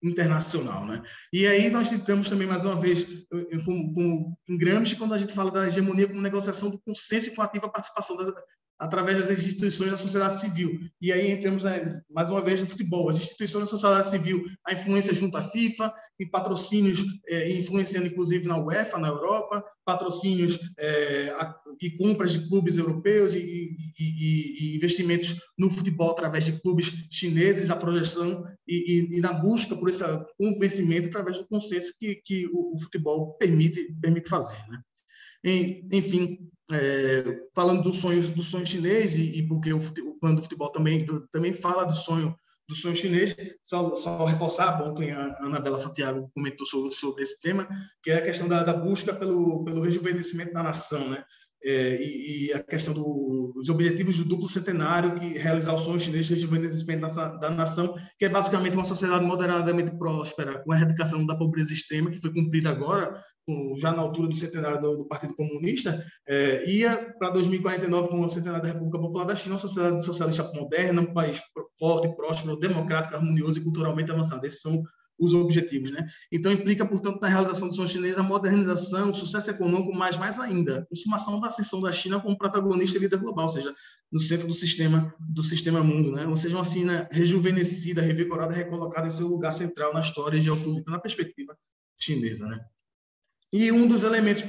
Speaker 3: internacional, né? E aí nós citamos também, mais uma vez, em Gramsci, quando a gente fala da hegemonia como negociação do consenso e com ativa participação através das instituições da sociedade civil. E aí entramos, mais uma vez, no futebol. As instituições da sociedade civil, a influência junto à FIFA, e patrocínios influenciando, inclusive, na UEFA, na Europa, patrocínios e compras de clubes europeus e investimentos no futebol através de clubes chineses, a projeção e na busca por esse convencimento através do consenso que o futebol permite fazer, né? Enfim, falando do sonho chinês e porque o plano do futebol também fala do sonho chinês, só reforçar a ponto em a Anabela Santiago comentou sobre esse tema, que é a questão da busca pelo rejuvenescimento da nação, né? E a questão dos objetivos do duplo centenário, que realizar o sonho chinês de rejuvenescimento da nação, que é basicamente uma sociedade moderadamente próspera, com a erradicação da pobreza extrema, que foi cumprida agora, já na altura do centenário do Partido Comunista, ia para 2049, com o centenário da República Popular da China, uma sociedade socialista moderna, um país forte, próspero, democrático, harmonioso e culturalmente avançado. Esses são os objetivos, né? Então, implica, portanto, na realização do sonho chinês a modernização, o sucesso econômico, mas mais ainda, a consumação da ascensão da China como protagonista e líder global, ou seja, no centro do sistema mundo, né? Ou seja, uma China rejuvenescida, revigorada, recolocada em seu lugar central na história geopolítica, na perspectiva chinesa, né? E um dos elementos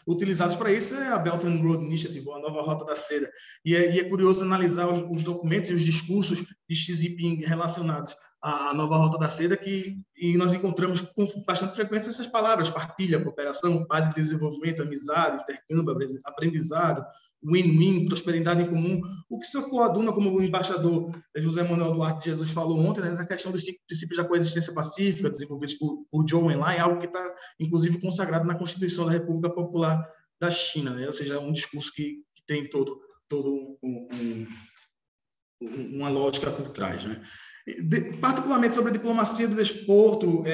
Speaker 3: utilizados para isso é a Belt and Road Initiative, a nova Rota da Seda. E é curioso analisar os documentos e os discursos de Xi Jinping relacionados à nova Rota da Seda, e nós encontramos com bastante frequência essas palavras: partilha, cooperação, paz e desenvolvimento, amizade, intercâmbio, aprendizado, win-win, prosperidade em comum. O que se coaduna, como o embaixador José Manuel Duarte de Jesus falou ontem, né, na questão dos 5 princípios da coexistência pacífica, desenvolvidos por Zhou Enlai, algo que está, inclusive, consagrado na Constituição da República Popular da China, né? Ou seja, um discurso que tem todo uma lógica por trás, né? Particularmente sobre a diplomacia do desporto,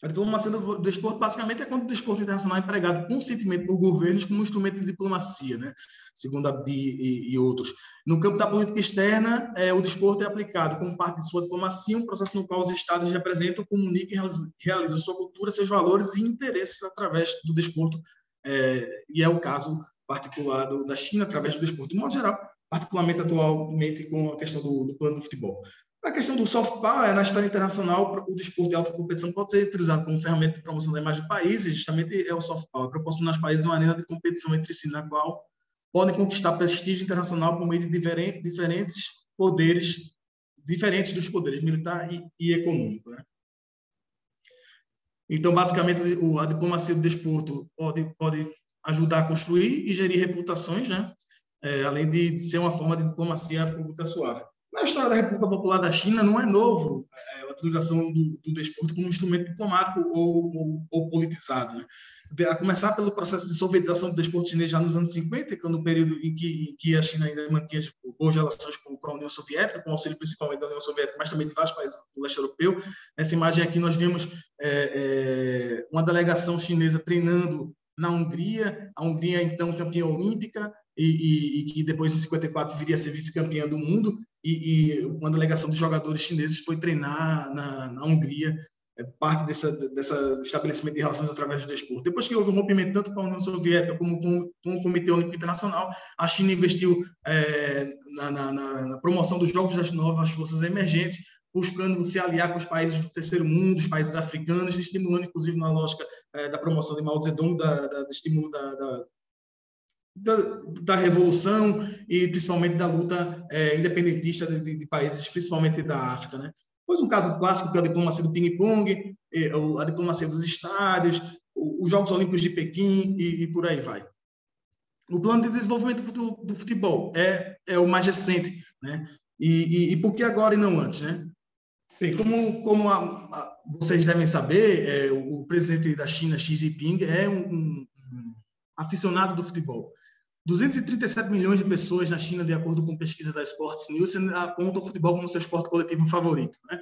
Speaker 3: a diplomacia do desporto, basicamente, é quando o desporto internacional é empregado conscientemente por governos como um instrumento de diplomacia, né? Segundo Abdi e outros. No campo da política externa, o desporto é aplicado como parte de sua diplomacia, um processo no qual os Estados representam, comunicam e realizam sua cultura, seus valores e interesses através do desporto, e é o caso particular da China, através do desporto, de modo geral, particularmente atualmente com a questão do plano do futebol. A questão do soft power, na esfera internacional, o desporto de alta competição pode ser utilizado como ferramenta de promoção da imagem do país, e justamente é o soft power, proporcionar aos países uma arena de competição entre si, na qual podem conquistar prestígio internacional por meio de diferentes poderes, diferentes dos poderes militar e econômico, né? Então, basicamente, a diplomacia do desporto pode ajudar a construir e gerir reputações, né? Além de ser uma forma de diplomacia pública suave. Na história da República Popular da China, não é novo a utilização do desporto como instrumento diplomático ou politizado, né? A começar pelo processo de sovietização do desporto chinês já nos anos 50, que é no período em que a China ainda mantinha boas relações com a União Soviética, com o auxílio principalmente da União Soviética, mas também de vários países do leste europeu. Nessa imagem aqui nós vemos uma delegação chinesa treinando na Hungria, a Hungria então campeã olímpica, e que depois, em 54, viria a ser vice-campeã do mundo, e uma delegação de jogadores chineses foi treinar na Hungria, parte desse estabelecimento de relações através do desporto. Depois que houve um rompimento tanto com a União Soviética como com o Comitê Olímpico Internacional, a China investiu na promoção dos Jogos das Novas Forças Emergentes, buscando se aliar com os países do terceiro mundo, os países africanos, estimulando, inclusive, na lógica da promoção de Mao Zedong, do estímulo da revolução e principalmente da luta independentista de países, principalmente da África, né? Pois um caso clássico que é a diplomacia do ping-pong, a diplomacia dos estádios, os Jogos Olímpicos de Pequim e por aí vai. O plano de desenvolvimento do futebol é o mais recente, né? E por que agora e não antes, né? Bem, como vocês devem saber, o presidente da China, Xi Jinping, é um aficionado do futebol. 237 milhões de pessoas na China, de acordo com pesquisa da Sports News, apontam o futebol como seu esporte coletivo favorito, né?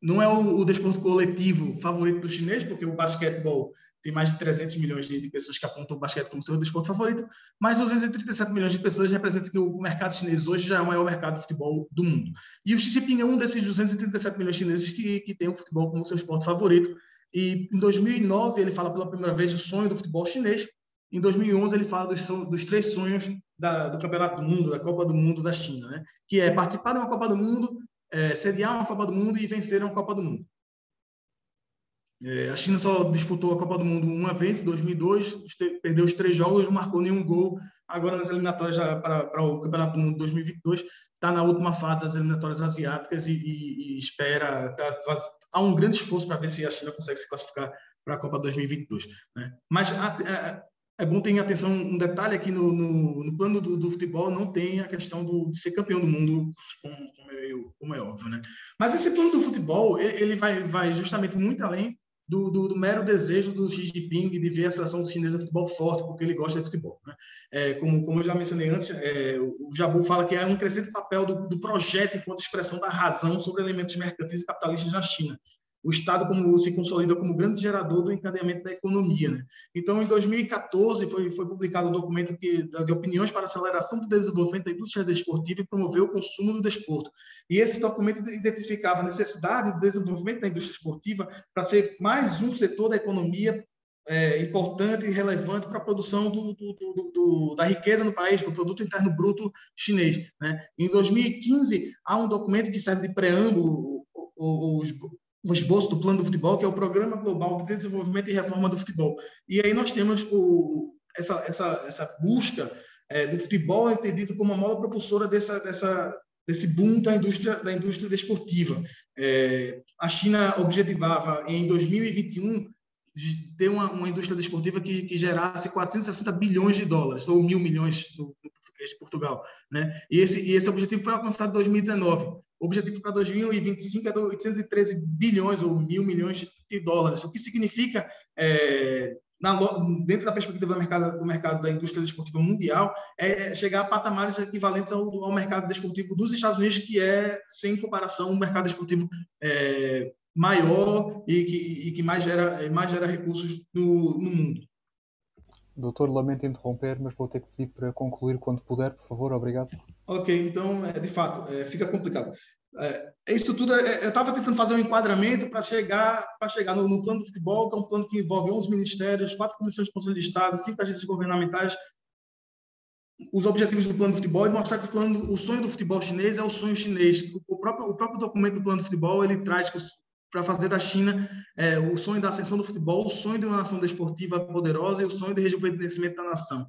Speaker 3: Não é o desporto coletivo favorito do chinês, porque o basquetebol tem mais de 300 milhões de pessoas que apontam o basquete como seu desporto favorito, mas 237 milhões de pessoas representam que o mercado chinês hoje já é o maior mercado de futebol do mundo. E o Xi Jinping é um desses 237 milhões de chineses que tem o futebol como seu esporte favorito. E em 2009 ele fala pela primeira vez do sonho do futebol chinês. Em 2011 ele fala dos 3 sonhos do Campeonato do Mundo, da Copa do Mundo da China, né? Que é participar de uma Copa do Mundo, sediar uma Copa do Mundo e vencer uma Copa do Mundo. A China só disputou a Copa do Mundo uma vez, em 2002, perdeu os 3 jogos, não marcou nenhum gol. Agora, nas eliminatórias para o Campeonato do Mundo 2022, está na última fase das eliminatórias asiáticas e espera... há um grande esforço para ver se a China consegue se classificar para a Copa 2022. Né? Mas é bom ter em atenção um detalhe aqui no plano do futebol, não tem a questão de ser campeão do mundo, como é óbvio, né? Mas esse plano do futebol, ele vai justamente muito além do mero desejo do Xi Jinping de ver a seleção chinesa de futebol forte, porque ele gosta de futebol, né? Como eu já mencionei antes, o Jabu fala que é um crescente papel do projeto enquanto expressão da razão sobre elementos mercantis e capitalistas na China. o Estado se consolida como grande gerador do encadeamento da economia, né? Então, em 2014, foi publicado um documento de opiniões para a aceleração do desenvolvimento da indústria desportiva e promover o consumo do desporto. E esse documento identificava a necessidade do desenvolvimento da indústria esportiva para ser mais um setor da economia importante e relevante para a produção da riqueza no país, para o produto interno bruto chinês, né? Em 2015, há um documento que serve de preâmbulo, o esboço do Plano do Futebol, que é o Programa Global de Desenvolvimento e Reforma do Futebol. E aí nós temos essa busca do futebol entendido como uma mola propulsora desse boom da indústria desportiva. A China objetivava, em 2021, ter uma indústria desportiva que gerasse 460 bilhões de dólares, ou 1.000 milhões no português de Portugal, né? E esse objetivo foi alcançado em 2019. O objetivo para 2025 é de 813 bilhões, ou 1.000 milhões de dólares, o que significa, dentro da perspectiva do mercado da indústria desportiva mundial, chegar a patamares equivalentes ao mercado desportivo dos Estados Unidos, que é, sem comparação, um mercado desportivo maior e que mais gera recursos no mundo.
Speaker 1: Doutor, lamento interromper, mas vou ter que pedir para concluir quando puder, por favor. Obrigado.
Speaker 3: Ok, então, de fato, fica complicado. Isso tudo, eu estava tentando fazer um enquadramento para chegar no plano do futebol, que é um plano que envolve 11 ministérios, 4 comissões de conselho de Estado, 5 agências governamentais, os objetivos do plano do futebol, e mostrar que o sonho do futebol chinês é o sonho chinês. O próprio documento do plano do futebol, ele traz que para fazer da China o sonho da ascensão do futebol, o sonho de uma nação desportiva poderosa e o sonho de rejuvenescimento da nação.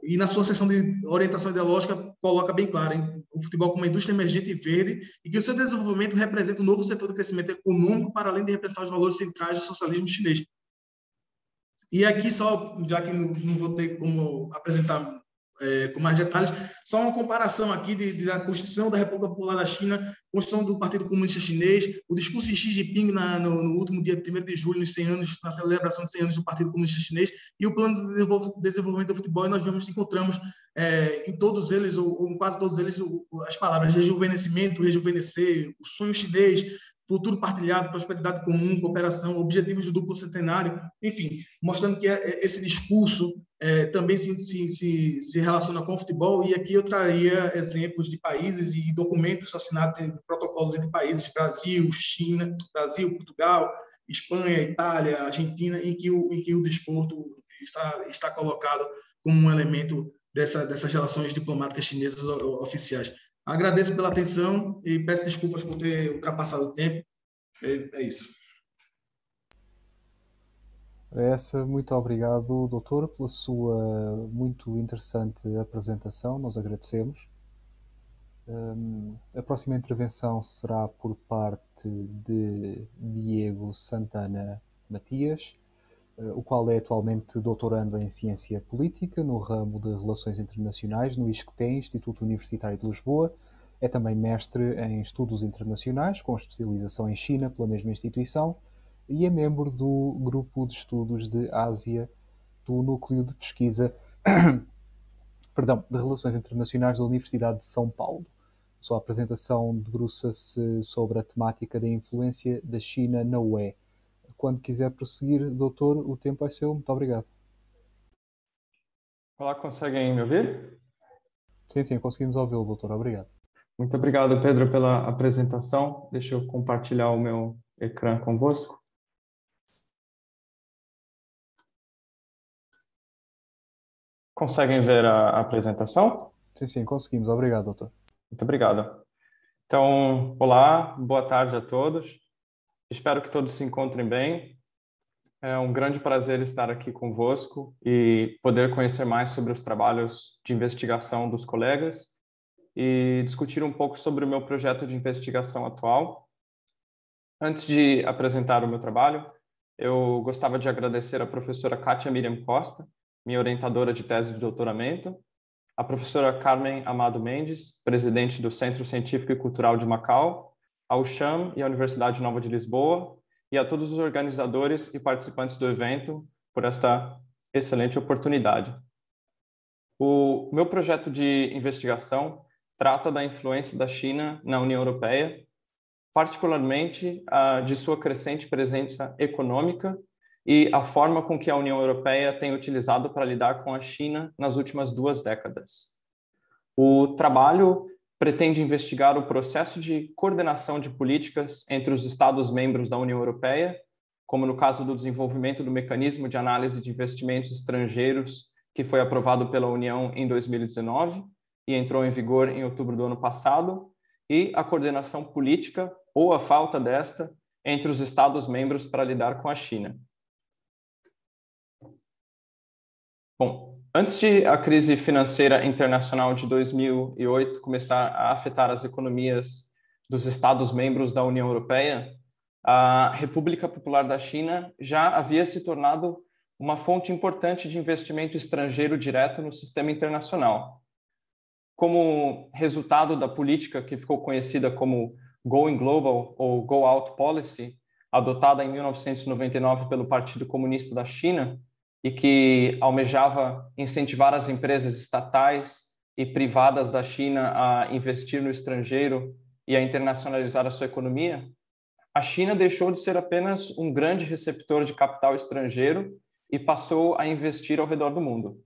Speaker 3: E na sua seção de orientação ideológica coloca bem claro, hein, o futebol como uma indústria emergente e verde, e que o seu desenvolvimento representa um novo setor de crescimento econômico para além de representar os valores centrais do socialismo chinês. E aqui só, já que não vou ter como apresentar com mais detalhes, só uma comparação aqui da Constituição da República Popular da China, Constituição do Partido Comunista Chinês, o discurso de Xi Jinping no último dia 1º de julho, na celebração de 100 anos do Partido Comunista Chinês, e o Plano de Desenvolvimento do Futebol, e nós encontramos em todos eles, ou em quase todos eles, as palavras rejuvenescimento, rejuvenescer, o sonho chinês, futuro partilhado, prosperidade comum, cooperação, objetivos do duplo centenário, enfim, mostrando que esse discurso também se relaciona com o futebol. E aqui eu traria exemplos de países e documentos assinados em protocolos entre países, Brasil, China, Brasil, Portugal, Espanha, Itália, Argentina, em que o desporto está colocado como um elemento dessas relações diplomáticas chinesas oficiais. Agradeço pela atenção e peço desculpas por ter ultrapassado o tempo. É isso.
Speaker 1: Muito obrigado, doutor, pela sua muito interessante apresentação. Nós agradecemos. A próxima intervenção será por parte de Diego Santana Matias, o qual é atualmente doutorando em Ciência Política no ramo de Relações Internacionais no ISCTE, Instituto Universitário de Lisboa. É também mestre em Estudos Internacionais, com especialização em China pela mesma instituição, e é membro do Grupo de Estudos de Ásia do Núcleo de Pesquisa de Relações Internacionais da Universidade de São Paulo. Sua apresentação debruça-se sobre a temática da influência da China na UE. Quando quiser prosseguir, doutor, o tempo é seu. Muito obrigado.
Speaker 4: Olá, conseguem me ouvir?
Speaker 1: Sim, conseguimos ouvi-lo, doutor. Obrigado.
Speaker 4: Muito obrigado, Pedro, pela apresentação. Deixa eu compartilhar o meu ecrã convosco. Conseguem ver a apresentação?
Speaker 1: Sim, conseguimos. Obrigado, doutor.
Speaker 4: Muito obrigado. Então, olá, boa tarde a todos. Espero que todos se encontrem bem. É um grande prazer estar aqui convosco e poder conhecer mais sobre os trabalhos de investigação dos colegas e discutir um pouco sobre o meu projeto de investigação atual. Antes de apresentar o meu trabalho, eu gostava de agradecer a professora Kátia Miriam Costa, minha orientadora de tese de doutoramento, a professora Carmen Amado Mendes, presidente do Centro Científico e Cultural de Macau, ao CHAM e à Universidade Nova de Lisboa, e a todos os organizadores e participantes do evento por esta excelente oportunidade. O meu projeto de investigação trata da influência da China na União Europeia particularmente de sua crescente presença econômica e a forma com que a União Europeia tem utilizado para lidar com a China nas últimas 2 décadas. O trabalho pretende investigar o processo de coordenação de políticas entre os Estados-membros da União Europeia, como no caso do desenvolvimento do mecanismo de análise de investimentos estrangeiros, que foi aprovado pela União em 2019 e entrou em vigor em outubro do ano passado, e a coordenação política, ou a falta desta, entre os Estados-membros para lidar com a China. Bom, antes de a crise financeira internacional de 2008 começar a afetar as economias dos Estados-membros da União Europeia, a República Popular da China já havia se tornado uma fonte importante de investimento estrangeiro direto no sistema internacional. Como resultado da política que ficou conhecida como Going Global ou Go Out Policy, adotada em 1999 pelo Partido Comunista da China e que almejava incentivar as empresas estatais e privadas da China a investir no estrangeiro e a internacionalizar a sua economia, a China deixou de ser apenas um grande receptor de capital estrangeiro e passou a investir ao redor do mundo.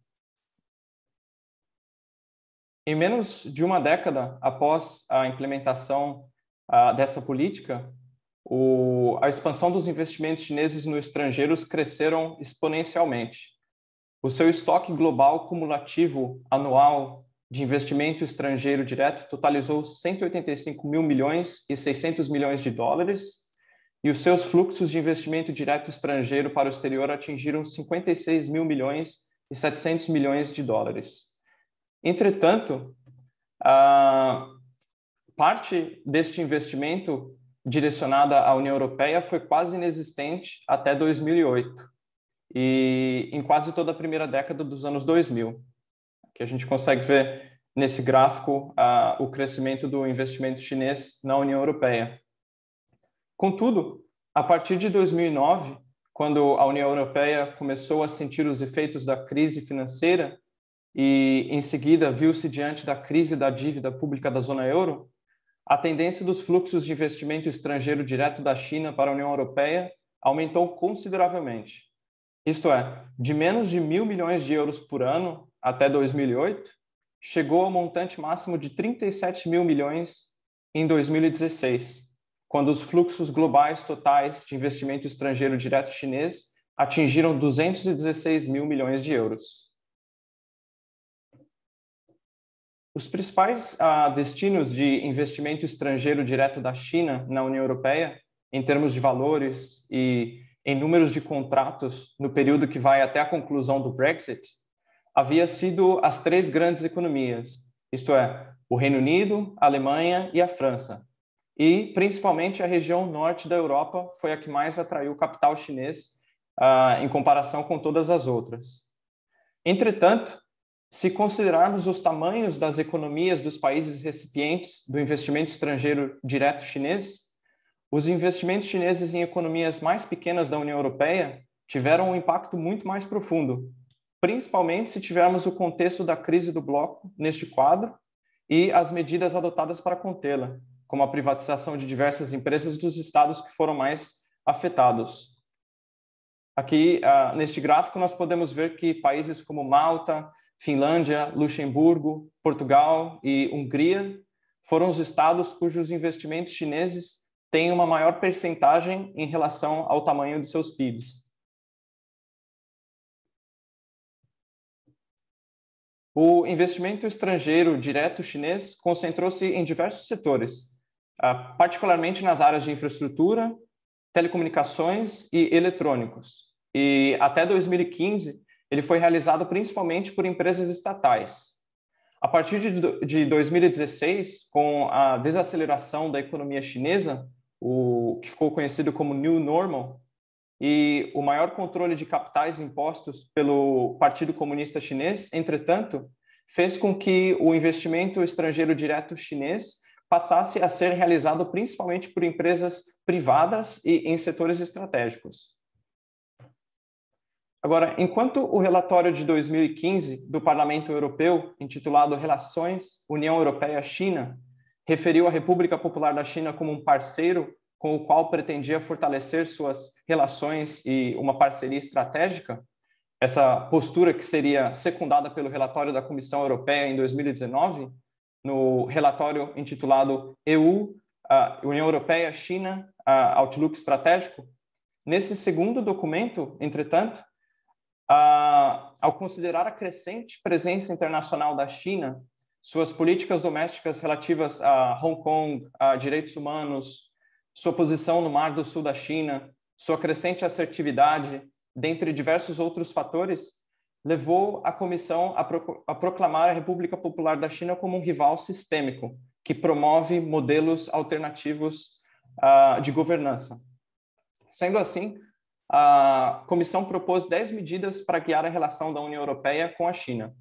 Speaker 4: Em menos de uma década após a implementação dessa política, a expansão dos investimentos chineses no estrangeiro cresceram exponencialmente. O seu estoque global cumulativo anual de investimento estrangeiro direto totalizou 185 mil milhões e 600 milhões de dólares, e os seus fluxos de investimento direto estrangeiro para o exterior atingiram 56 mil milhões e 700 milhões de dólares. Entretanto, parte deste investimento direcionada à União Europeia foi quase inexistente até 2008 e em quase toda a primeira década dos anos 2000. Que a gente consegue ver nesse gráfico o crescimento do investimento chinês na União Europeia. Contudo, a partir de 2009, quando a União Europeia começou a sentir os efeitos da crise financeira e, em seguida, viu-se diante da crise da dívida pública da zona euro, a tendência dos fluxos de investimento estrangeiro direto da China para a União Europeia aumentou consideravelmente. Isto é, de menos de 1.000 milhões de euros por ano até 2008, chegou ao montante máximo de 37 mil milhões em 2016, quando os fluxos globais totais de investimento estrangeiro direto chinês atingiram 216 mil milhões de euros. Os principais destinos de investimento estrangeiro direto da China na União Europeia, em termos de valores e em números de contratos no período que vai até a conclusão do Brexit, havia sido as 3 grandes economias, isto é, o Reino Unido, a Alemanha e a França. E, principalmente, a região norte da Europa foi a que mais atraiu capital chinês em comparação com todas as outras. Entretanto, se considerarmos os tamanhos das economias dos países recipientes do investimento estrangeiro direto chinês, os investimentos chineses em economias mais pequenas da União Europeia tiveram um impacto muito mais profundo, principalmente se tivermos o contexto da crise do bloco neste quadro e as medidas adotadas para contê-la, como a privatização de diversas empresas dos estados que foram mais afetados. Aqui, neste gráfico, nós podemos ver que países como Malta, Finlândia, Luxemburgo, Portugal e Hungria foram os estados cujos investimentos chineses têm uma maior percentagem em relação ao tamanho de seus PIBs. O investimento estrangeiro direto chinês concentrou-se em diversos setores, particularmente nas áreas de infraestrutura, telecomunicações e eletrônicos. E até 2015, ele foi realizado principalmente por empresas estatais. A partir de 2016, com a desaceleração da economia chinesa, o que ficou conhecido como New Normal, e o maior controle de capitais impostos pelo Partido Comunista Chinês, entretanto, fez com que o investimento estrangeiro direto chinês passasse a ser realizado principalmente por empresas privadas e em setores estratégicos. Agora, enquanto o relatório de 2015 do Parlamento Europeu, intitulado Relações União Europeia-China, referiu a República Popular da China como um parceiro com o qual pretendia fortalecer suas relações e uma parceria estratégica, essa postura que seria secundada pelo relatório da Comissão Europeia em 2019, no relatório intitulado EU, União Europeia, China, Outlook Estratégico. Nesse segundo documento, entretanto, ao considerar a crescente presença internacional da China, suas políticas domésticas relativas a Hong Kong, a direitos humanos, sua posição no Mar do Sul da China, sua crescente assertividade, dentre diversos outros fatores, levou a Comissão a proclamar a República Popular da China como um rival sistêmico, que promove modelos alternativos de governança. Sendo assim, a Comissão propôs 10 medidas para guiar a relação da União Europeia com a China.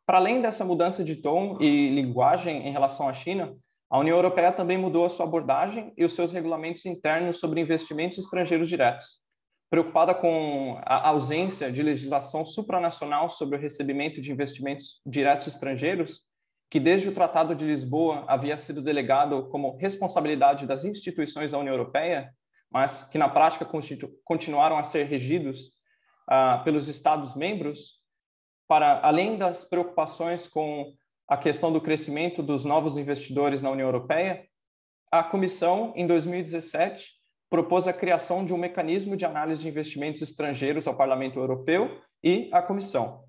Speaker 4: Para além dessa mudança de tom e linguagem em relação à China, a União Europeia também mudou a sua abordagem e os seus regulamentos internos sobre investimentos estrangeiros diretos. Preocupada com a ausência de legislação supranacional sobre o recebimento de investimentos diretos estrangeiros, que desde o Tratado de Lisboa havia sido delegado como responsabilidade das instituições da União Europeia, mas que na prática continuaram a ser regidos pelos Estados-membros, para além das preocupações com a questão do crescimento dos novos investidores na União Europeia, a Comissão, em 2017, propôs a criação de um mecanismo de análise de investimentos estrangeiros ao Parlamento Europeu e à Comissão.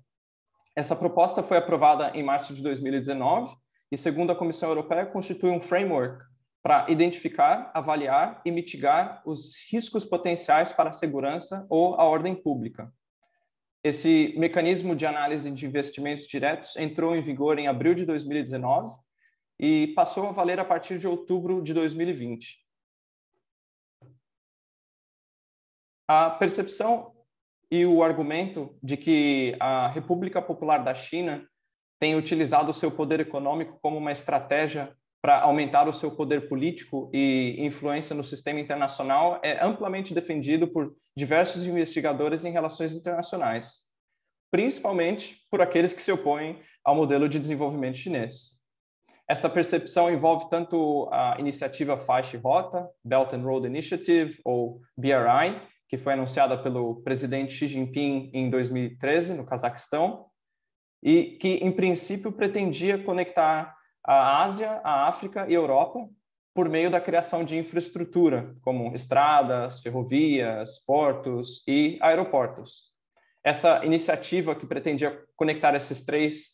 Speaker 4: Essa proposta foi aprovada em março de 2019 e, segundo a Comissão Europeia, constitui um framework para identificar, avaliar e mitigar os riscos potenciais para a segurança ou a ordem pública. Esse mecanismo de análise de investimentos diretos entrou em vigor em abril de 2019 e passou a valer a partir de outubro de 2020. A percepção e o argumento de que a República Popular da China tem utilizado o seu poder econômico como uma estratégia para aumentar o seu poder político e influência no sistema internacional é amplamente defendido por diversos investigadores em relações internacionais, principalmente por aqueles que se opõem ao modelo de desenvolvimento chinês. Esta percepção envolve tanto a iniciativa Faixa e Rota, Belt and Road Initiative, ou BRI, que foi anunciada pelo presidente Xi Jinping em 2013, no Cazaquistão, e que, em princípio, pretendia conectar a Ásia, a África e a Europa por meio da criação de infraestrutura, como estradas, ferrovias, portos e aeroportos. Essa iniciativa que pretendia conectar esses três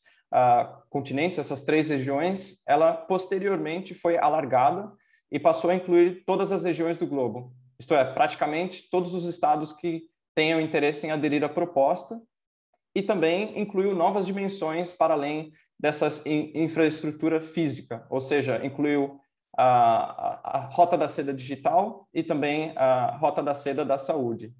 Speaker 4: continentes, essas três regiões, ela posteriormente foi alargada e passou a incluir todas as regiões do globo. Isto é, praticamente todos os estados que tenham interesse em aderir à proposta, e também incluiu novas dimensões para além dessa infraestrutura física, ou seja, incluiu a Rota da Seda Digital e também a Rota da Seda da Saúde.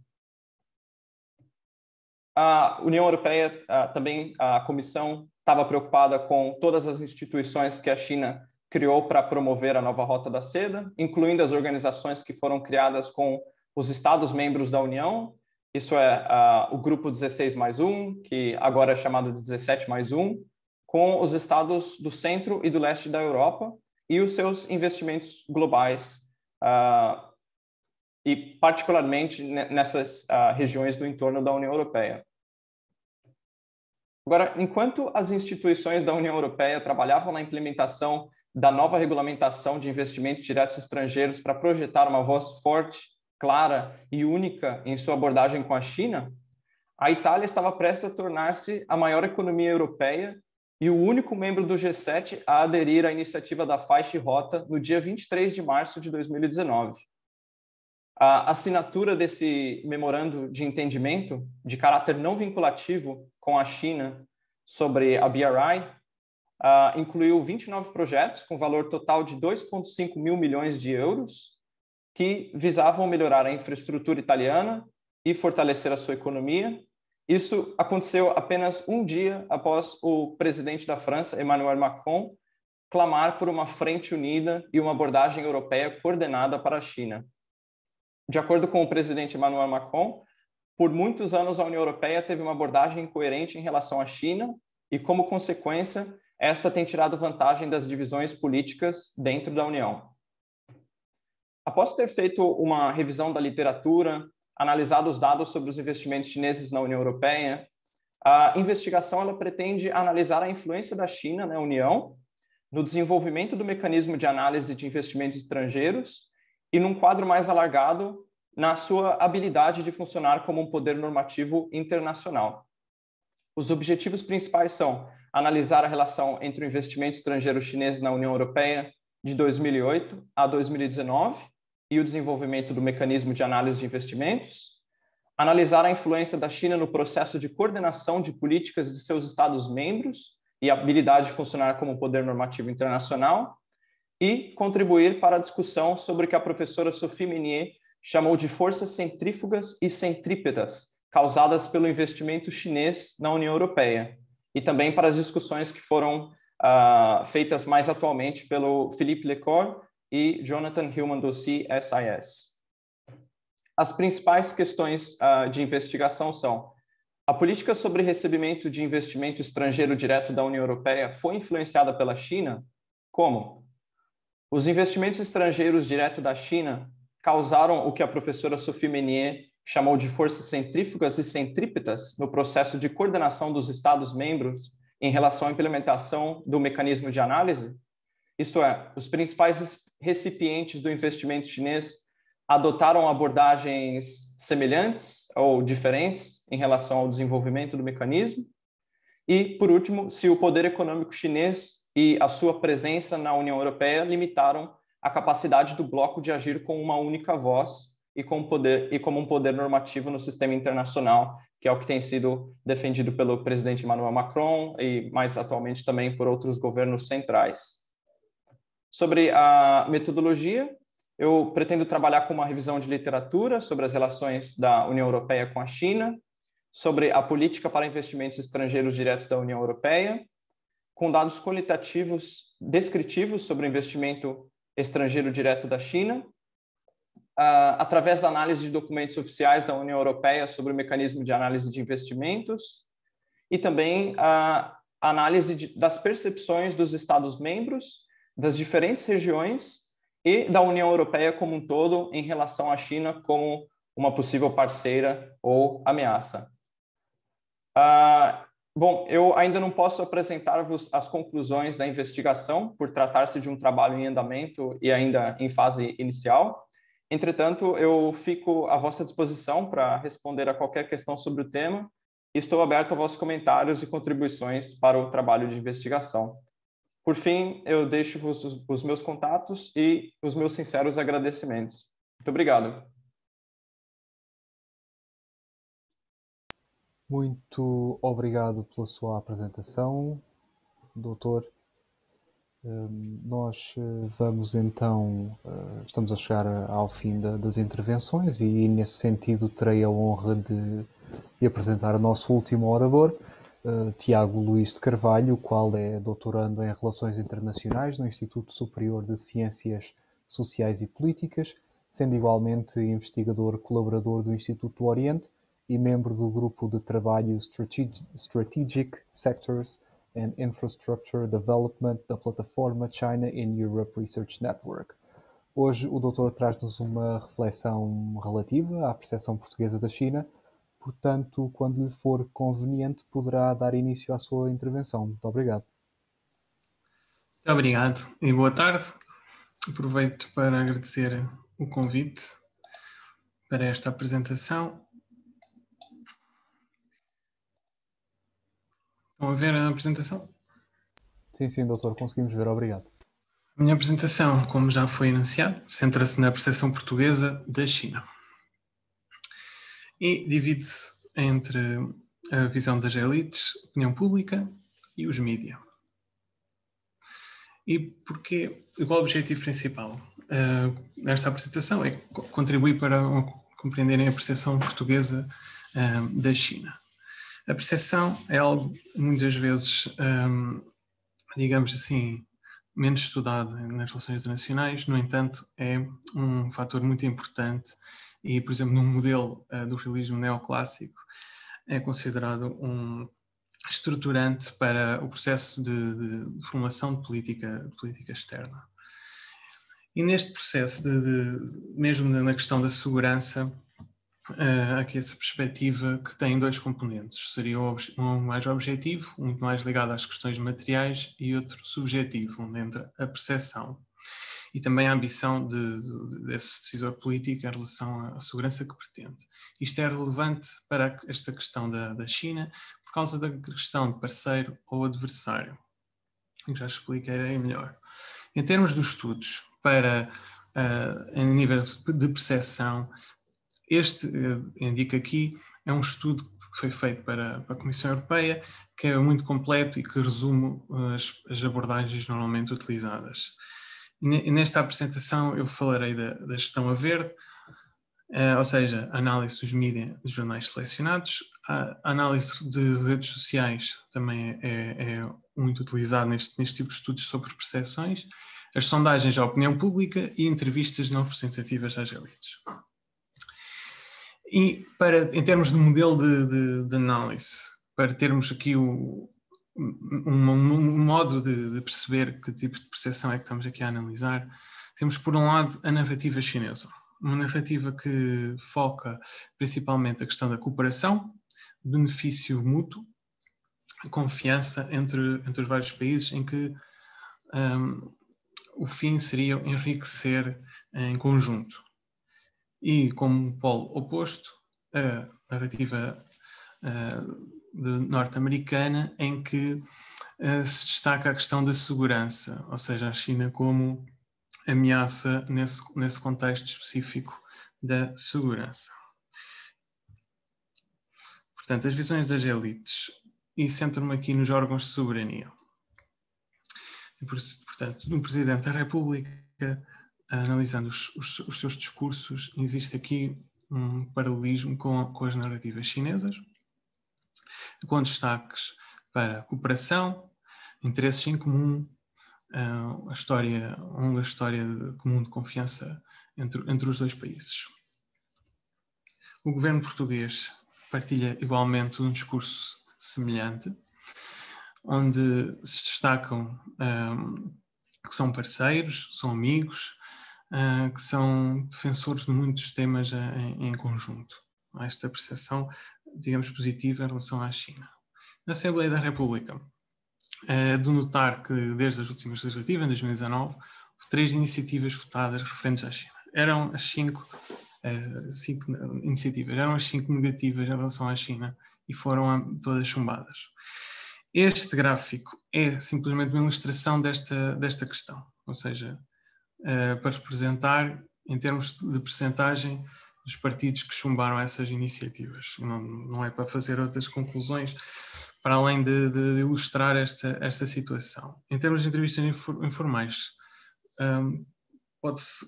Speaker 4: A União Europeia, também a Comissão, estava preocupada com todas as instituições que a China criou para promover a nova Rota da Seda, incluindo as organizações que foram criadas com os Estados-membros da União, isso é o Grupo 16+1, que agora é chamado de 17+1, com os estados do centro e do leste da Europa e os seus investimentos globais, e particularmente nessas regiões do entorno da União Europeia. Agora, enquanto as instituições da União Europeia trabalhavam na implementação da nova regulamentação de investimentos diretos estrangeiros para projetar uma voz forte, clara e única em sua abordagem com a China, a Itália estava prestes a tornar-se a maior economia europeia e o único membro do G7 a aderir à iniciativa da Faixa e Rota no dia 23 de março de 2019. A assinatura desse memorando de entendimento de caráter não vinculativo com a China sobre a BRI incluiu 29 projetos com valor total de 2,5 mil milhões de euros que visavam melhorar a infraestrutura italiana e fortalecer a sua economia. Isso aconteceu apenas um dia após o presidente da França, Emmanuel Macron, clamar por uma frente unida e uma abordagem europeia coordenada para a China. De acordo com o presidente Emmanuel Macron, por muitos anos a União Europeia teve uma abordagem coerente em relação à China e, como consequência, esta tem tirado vantagem das divisões políticas dentro da União. Após ter feito uma revisão da literatura, analisado os dados sobre os investimentos chineses na União Europeia, a investigação ela pretende analisar a influência da China na União, no desenvolvimento do mecanismo de análise de investimentos estrangeiros e, num quadro mais alargado, na sua habilidade de funcionar como um poder normativo internacional. Os objetivos principais são analisar a relação entre o investimento estrangeiro chinês na União Europeia de 2008 a 2019 e o desenvolvimento do mecanismo de análise de investimentos, analisar a influência da China no processo de coordenação de políticas de seus Estados-membros e a habilidade de funcionar como um poder normativo internacional, e contribuir para a discussão sobre o que a professora Sophie Meunier chamou de forças centrífugas e centrípetas causadas pelo investimento chinês na União Europeia, e também para as discussões que foram feitas mais atualmente pelo Philippe Lecor e Jonathan Hillman do CSIS. As principais questões de investigação são: a política sobre recebimento de investimento estrangeiro direto da União Europeia foi influenciada pela China? Como? Os investimentos estrangeiros direto da China causaram o que a professora Sophie Meunier chamou de forças centrífugas e centrípetas no processo de coordenação dos Estados-membros em relação à implementação do mecanismo de análise? Isto é, os principais recipientes do investimento chinês adotaram abordagens semelhantes ou diferentes em relação ao desenvolvimento do mecanismo? E, por último, se o poder econômico chinês e a sua presença na União Europeia limitaram a capacidade do bloco de agir com uma única voz e como um poder normativo no sistema internacional, que é o que tem sido defendido pelo presidente Emmanuel Macron e, mais atualmente, também por outros governos centrais. Sobre a metodologia, eu pretendo trabalhar com uma revisão de literatura sobre as relações da União Europeia com a China, sobre a política para investimentos estrangeiros direto da União Europeia, com dados qualitativos descritivos sobre o investimento estrangeiro direto da China, através da análise de documentos oficiais da União Europeia sobre o mecanismo de análise de investimentos, e também a análise das percepções dos Estados-membros, das diferentes regiões e da União Europeia como um todo em relação à China como uma possível parceira ou ameaça. Bom, eu ainda não posso apresentar-vos as conclusões da investigação, por tratar-se de um trabalho em andamento e ainda em fase inicial. Entretanto, eu fico à vossa disposição para responder a qualquer questão sobre o tema e estou aberto a vossos comentários e contribuições para o trabalho de investigação. Por fim, eu deixo-vos os meus contatos e os meus sinceros agradecimentos. Muito obrigado.
Speaker 1: Muito obrigado pela sua apresentação, doutor. Nós vamos então, estamos a chegar ao fim das intervenções e nesse sentido terei a honra de apresentar o nosso último orador, Tiago Luís de Carvalho, o qual é doutorando em Relações Internacionais no Instituto Superior de Ciências Sociais e Políticas, sendo igualmente investigador colaborador do Instituto do Oriente e membro do grupo de trabalho Strategic Sectors and Infrastructure Development da plataforma China in Europe Research Network. Hoje o doutor traz-nos uma reflexão relativa à percepção portuguesa da China, portanto, quando lhe for conveniente, poderá dar início à sua intervenção. Muito obrigado.
Speaker 5: Muito obrigado e boa tarde. Aproveito para agradecer o convite para esta apresentação. Estão a ver a apresentação?
Speaker 1: Sim, doutor, conseguimos ver. Obrigado.
Speaker 5: A minha apresentação, como já foi anunciado, centra-se na percepção portuguesa da China e divide-se entre a visão das elites, opinião pública e os mídias. E porquê? Qual é o objetivo principal desta apresentação? É contribuir para compreenderem a percepção portuguesa da China. A percepção é algo muitas vezes, digamos assim, menos estudado nas relações internacionais, no entanto, é um fator muito importante e, por exemplo, no modelo do realismo neoclássico, é considerado um estruturante para o processo de formulação de política externa. E neste processo, mesmo na questão da segurança, há aqui essa perspectiva que tem dois componentes. Seria um mais objetivo, muito mais ligado às questões materiais, e outro subjetivo, onde entra a percepção. E também a ambição desse decisor político em relação à segurança que pretende. Isto é relevante para esta questão da China por causa da questão de parceiro ou adversário. Já explicarei melhor. Em termos dos estudos em nível de percepção, este indica aqui, é um estudo que foi feito para a Comissão Europeia, que é muito completo e que resume as abordagens normalmente utilizadas. E nesta apresentação eu falarei da gestão a verde, ou seja, a análise dos mídias dos jornais selecionados. A análise de redes sociais também é muito utilizada neste tipo de estudos sobre percepções, as sondagens à opinião pública e entrevistas não representativas às elites. E em termos de modelo de análise, para termos aqui um modo de perceber que tipo de percepção é que estamos aqui a analisar, temos por um lado a narrativa chinesa, uma narrativa que foca principalmente a questão da cooperação, benefício mútuo, a confiança entre os vários países, em que o fim seria enriquecer em conjunto. E como polo oposto, a narrativa norte-americana, em que se destaca a questão da segurança, ou seja, a China como ameaça nesse contexto específico da segurança. Portanto, as visões das elites, e centro-me aqui nos órgãos de soberania. E, portanto, no Presidente da República, analisando os seus discursos, existe aqui um paralelismo com as narrativas chinesas, com destaques para a cooperação, interesses em comum, a longa história comum de confiança entre os dois países. O governo português partilha igualmente um discurso semelhante, onde se destacam que são parceiros, são amigos, que são defensores de muitos temas em conjunto. Há esta percepção, digamos, positiva em relação à China. Na Assembleia da República, de notar que desde as últimas legislativas, em 2019, houve 3 iniciativas votadas referentes à China. Eram as 5 iniciativas, eram as 5 negativas em relação à China e foram todas chumbadas. Este gráfico é simplesmente uma ilustração desta questão, ou seja, para representar, em termos de percentagem, dos partidos que chumbaram essas iniciativas. Não é para fazer outras conclusões, para além de ilustrar esta situação. Em termos de entrevistas informais, pode-se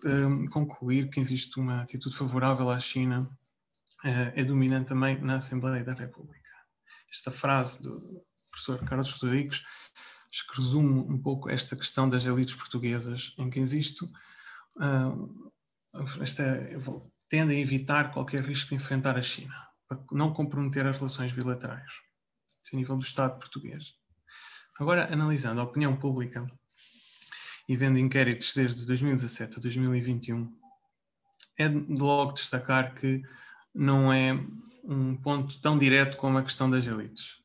Speaker 5: concluir que existe uma atitude favorável à China, é dominante também na Assembleia da República. Esta frase do professor Carlos Rodrigues, acho que resume um pouco esta questão das elites portuguesas, em que existe tendem a evitar qualquer risco de enfrentar a China, para não comprometer as relações bilaterais, a nível do Estado português. Agora, analisando a opinião pública e vendo inquéritos desde 2017 a 2021, é de logo destacar que não é um ponto tão direto como a questão das elites.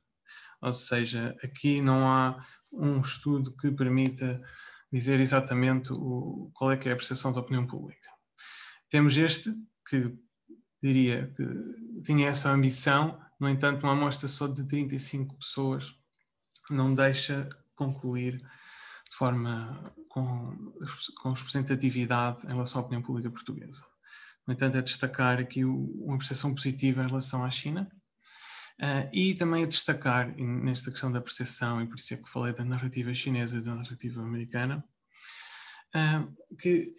Speaker 5: Ou seja, aqui não há um estudo que permita dizer exatamente qual é que é a percepção da opinião pública. Temos este, que diria que tinha essa ambição, no entanto, uma amostra só de 35 pessoas não deixa concluir de forma com representatividade em relação à opinião pública portuguesa. No entanto, é destacar aqui uma percepção positiva em relação à China, e também a destacar, nesta questão da percepção, e por isso é que falei da narrativa chinesa e da narrativa americana, que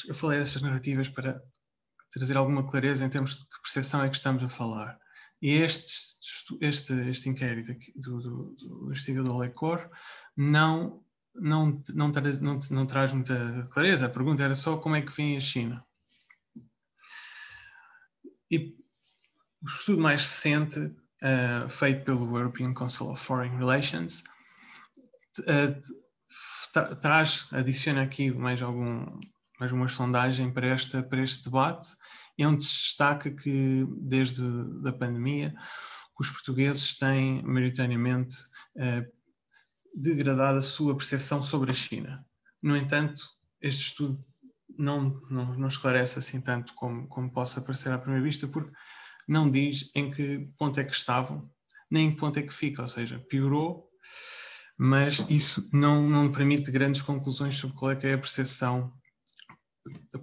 Speaker 5: eu falei dessas narrativas para trazer alguma clareza em termos de que percepção é que estamos a falar. E este inquérito aqui do investigador Lecor não traz muita clareza. A pergunta era só como é que vem a China. E o estudo mais recente feito pelo European Council of Foreign Relations, adiciona aqui mais uma sondagem para este debate, e onde se destaca que desde a pandemia os portugueses têm maioritariamente degradado a sua percepção sobre a China. No entanto, este estudo não esclarece assim tanto como possa parecer à primeira vista, porque não diz em que ponto é que estavam, nem em que ponto é que fica, ou seja, piorou, mas isso não permite grandes conclusões sobre qual é que é a percepção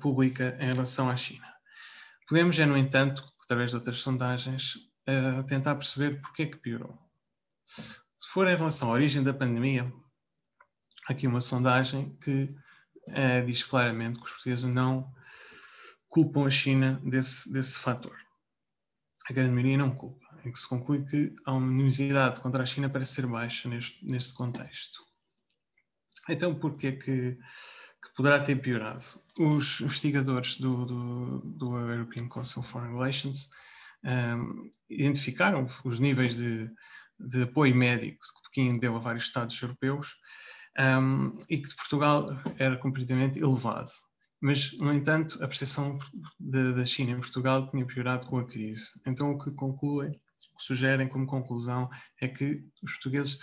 Speaker 5: pública em relação à China. Podemos, no entanto, através de outras sondagens, tentar perceber porque é que piorou. Se for em relação à origem da pandemia, aqui uma sondagem que diz claramente que os portugueses não culpam a China desse fator. A grande maioria não culpa, em que se conclui que a imunidade contra a China parece ser baixa neste contexto. Então, porquê é que poderá ter piorado? Os investigadores do European Council of Foreign Relations identificaram os níveis de apoio médico que Pequim deu a vários Estados europeus, e que de Portugal era completamente elevado. Mas, no entanto, a percepção da China em Portugal tinha piorado com a crise. Então, o que sugerem como conclusão é que os portugueses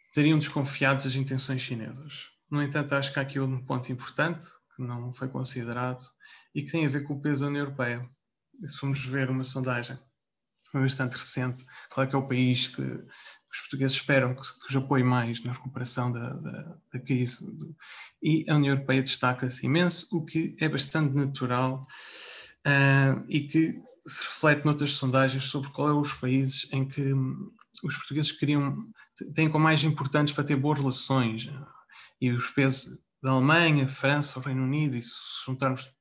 Speaker 5: estariam desconfiados das intenções chinesas. No entanto, acho que há aqui um ponto importante que não foi considerado e que tem a ver com o peso da União Europeia. Se formos ver uma sondagem bastante recente, qual é que é o país que os portugueses esperam que os apoie mais na recuperação da crise, e a União Europeia destaca-se imenso, o que é bastante natural e que se reflete noutras sondagens sobre qual é os países em que os portugueses têm como mais importantes para ter boas relações, e os pesos da Alemanha, França, o Reino Unido, e se juntarmos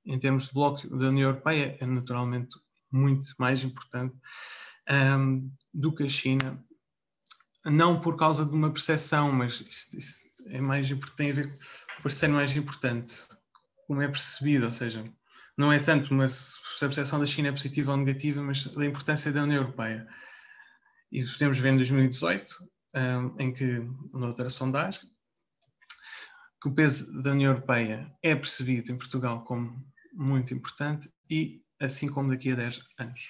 Speaker 5: em termos de bloco da União Europeia, é naturalmente muito mais importante do que a China, não por causa de uma percepção, mas isso é mais importante, tem a ver com parecer mais importante, como é percebido, ou seja, não é tanto se a percepção da China é positiva ou negativa, mas da importância da União Europeia. E podemos ver em 2018, em que, noutra sondagem, que o peso da União Europeia é percebido em Portugal como muito importante, e assim como daqui a 10 anos.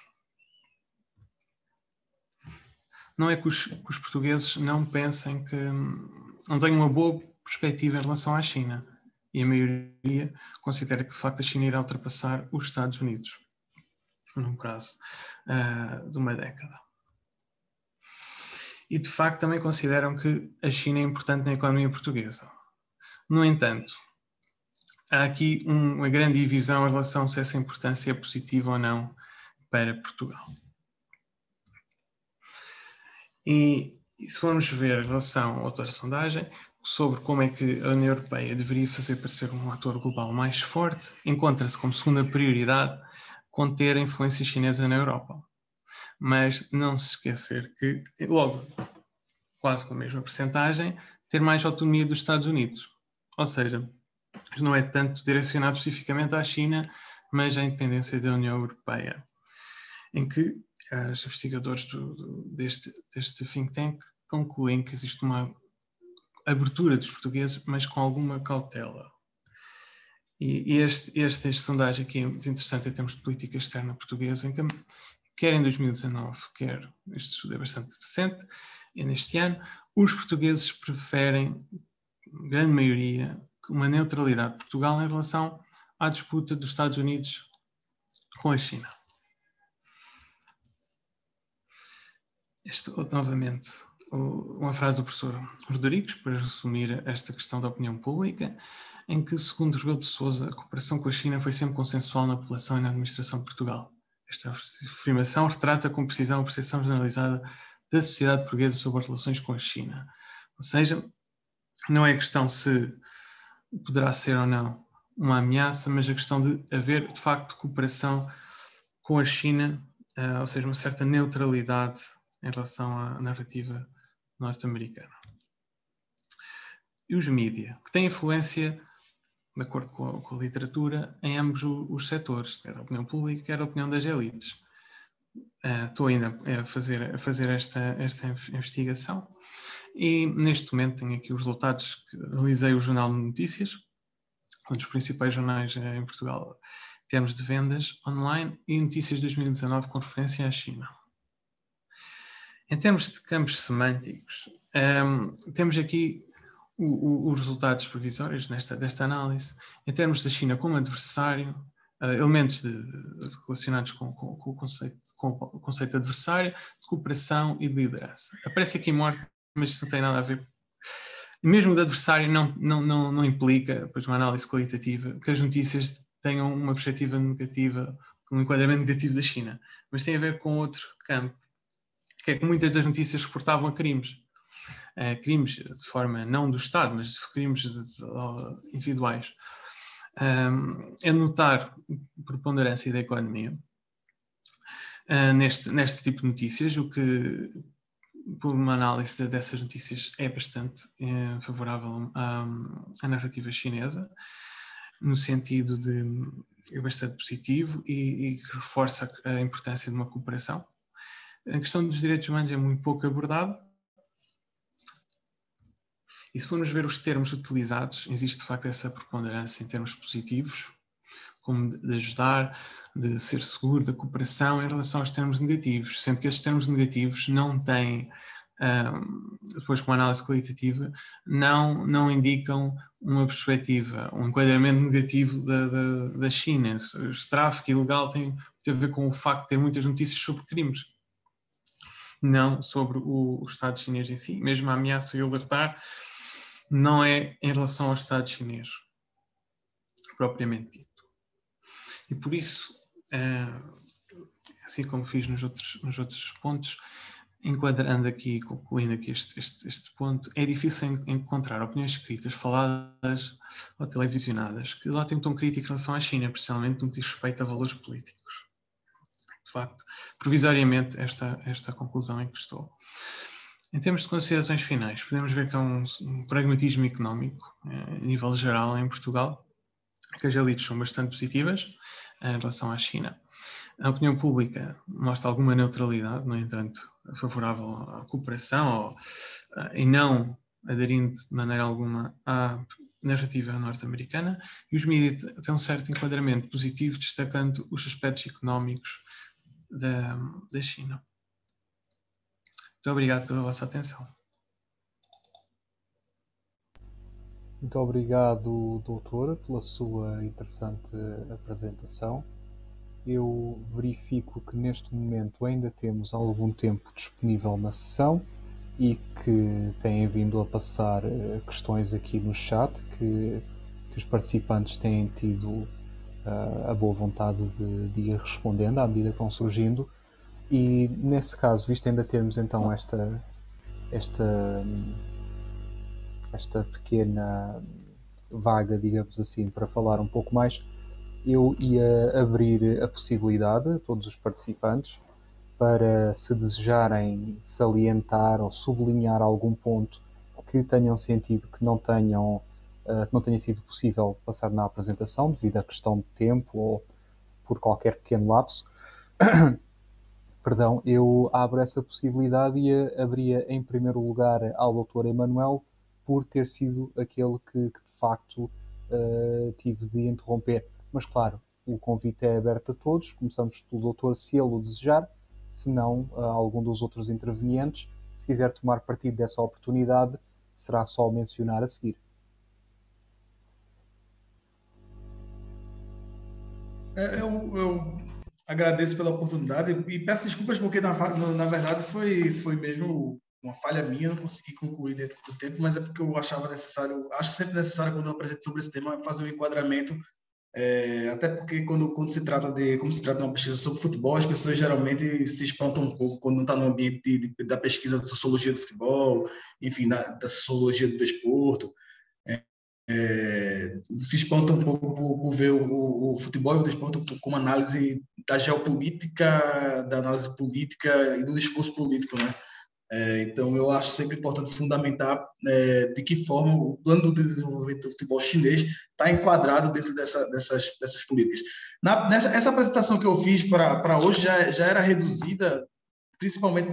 Speaker 5: Não é que os portugueses não pensem que não tenham uma boa perspectiva em relação à China, e a maioria considera que de facto a China irá ultrapassar os Estados Unidos num prazo de uma década. E de facto também consideram que a China é importante na economia portuguesa. No entanto, há aqui uma grande divisão em relação a se essa importância é positiva ou não para Portugal. E se formos ver em relação a outra sondagem sobre como é que a União Europeia deveria fazer parecer um ator global mais forte, encontra-se como segunda prioridade conter a influência chinesa na Europa. Mas não se esquecer que, logo, quase com a mesma percentagem, ter mais autonomia dos Estados Unidos. Ou seja, não é tanto direcionado especificamente à China, mas à independência da União Europeia, em que os investigadores deste think tank concluem que existe uma abertura dos portugueses, mas com alguma cautela. E esta sondagem aqui é muito interessante em termos de política externa portuguesa, em que, quer em 2019, quer, este estudo é bastante recente, e neste ano, os portugueses preferem, grande maioria, uma neutralidade de Portugal em relação à disputa dos Estados Unidos com a China. Novamente, uma frase do professor Rodrigues, para resumir esta questão da opinião pública, em que, segundo Rebelo de Sousa, a cooperação com a China foi sempre consensual na população e na administração de Portugal. Esta afirmação retrata com precisão a percepção generalizada da sociedade portuguesa sobre as relações com a China. Ou seja, não é a questão se poderá ser ou não uma ameaça, mas a questão de haver, de facto, cooperação com a China, ou seja, uma certa neutralidade em relação à narrativa norte-americana. E os mídias, que têm influência, de acordo com a literatura, em ambos os setores, quer a opinião pública, quer a opinião das elites. estou ainda a fazer esta investigação e neste momento tenho aqui os resultados que realizei o Jornal de Notícias, um dos principais jornais em Portugal em termos de vendas online, e Notícias 2019 com referência à China. Em termos de campos semânticos, temos aqui os resultados provisórios desta análise. Em termos da China como adversário, elementos relacionados com o conceito de adversário, de cooperação e de liderança. Aparece aqui morte, mas isso não tem nada a ver. Mesmo de adversário não implica, depois, uma análise qualitativa, que as notícias tenham uma perspectiva negativa, um enquadramento negativo da China, mas tem a ver com outro campo, que é que muitas das notícias reportavam a crimes. Crimes de forma não do Estado, mas crimes individuais. É notar a preponderância da economia neste tipo de notícias, o que, por uma análise dessas notícias, é bastante favorável à narrativa chinesa, no sentido de é bastante positivo e que reforça a importância de uma cooperação. A questão dos direitos humanos é muito pouco abordada. E se formos ver os termos utilizados, existe de facto essa preponderância em termos positivos, como de ajudar, de ser seguro, da cooperação, em relação aos termos negativos, sendo que esses termos negativos não têm, depois com uma análise qualitativa, não indicam uma perspectiva, um enquadramento negativo da China. O tráfico ilegal tem a ver com o facto de ter muitas notícias sobre crimes, não sobre o Estado chinês em si. Mesmo a ameaça e alertar não é em relação ao Estado chinês, propriamente dito. E por isso, assim como fiz nos outros pontos, enquadrando aqui, concluindo aqui este ponto, é difícil encontrar opiniões escritas, faladas ou televisionadas que lá têm um tom crítico em relação à China, principalmente no que diz respeito a valores políticos. De facto, provisoriamente, esta conclusão em que estou. Em termos de considerações finais, podemos ver que há um pragmatismo económico, a nível geral, em Portugal, que as elites são bastante positivas em relação à China. A opinião pública mostra alguma neutralidade, no entanto, favorável à cooperação e não aderindo de maneira alguma à narrativa norte-americana, e os mídias têm um certo enquadramento positivo, destacando os aspectos económicos da China. Muito obrigado pela vossa atenção.
Speaker 1: Muito obrigado, doutor, pela sua interessante apresentação. Eu verifico que neste momento ainda temos algum tempo disponível na sessão e que têm vindo a passar questões aqui no chat que os participantes têm tido a boa vontade de ir respondendo à medida que vão surgindo. E nesse caso, visto ainda termos então esta pequena vaga, digamos assim, para falar um pouco mais, eu ia abrir a possibilidade a todos os participantes para, se desejarem salientar ou sublinhar algum ponto que tenham sentido que não tenha sido possível passar na apresentação devido à questão de tempo ou por qualquer pequeno lapso, perdão, eu abro essa possibilidade e abria em primeiro lugar ao Dr. Emanuel, por ter sido aquele que de facto tive de interromper. Mas claro, o convite é aberto a todos. Começamos pelo doutor, se ele o desejar, se não, algum dos outros intervenientes, se quiser tomar partido dessa oportunidade, será só mencionar a seguir.
Speaker 3: Eu agradeço pela oportunidade e peço desculpas porque, na verdade, foi mesmo uma falha minha, não consegui concluir dentro do tempo, mas é porque eu achava necessário, acho sempre necessário, quando eu apresento sobre esse tema, fazer um enquadramento, até porque como se trata de uma pesquisa sobre futebol, as pessoas geralmente se espantam um pouco quando não está no ambiente da pesquisa de sociologia do futebol, enfim, da sociologia do desporto. Se espanta um pouco por ver o futebol e o desporto como análise da geopolítica, da análise política e do discurso político, né? Então, eu acho sempre importante fundamentar de que forma o plano de desenvolvimento do futebol chinês está enquadrado dentro dessas políticas. Essa apresentação que eu fiz para hoje já era reduzida principalmente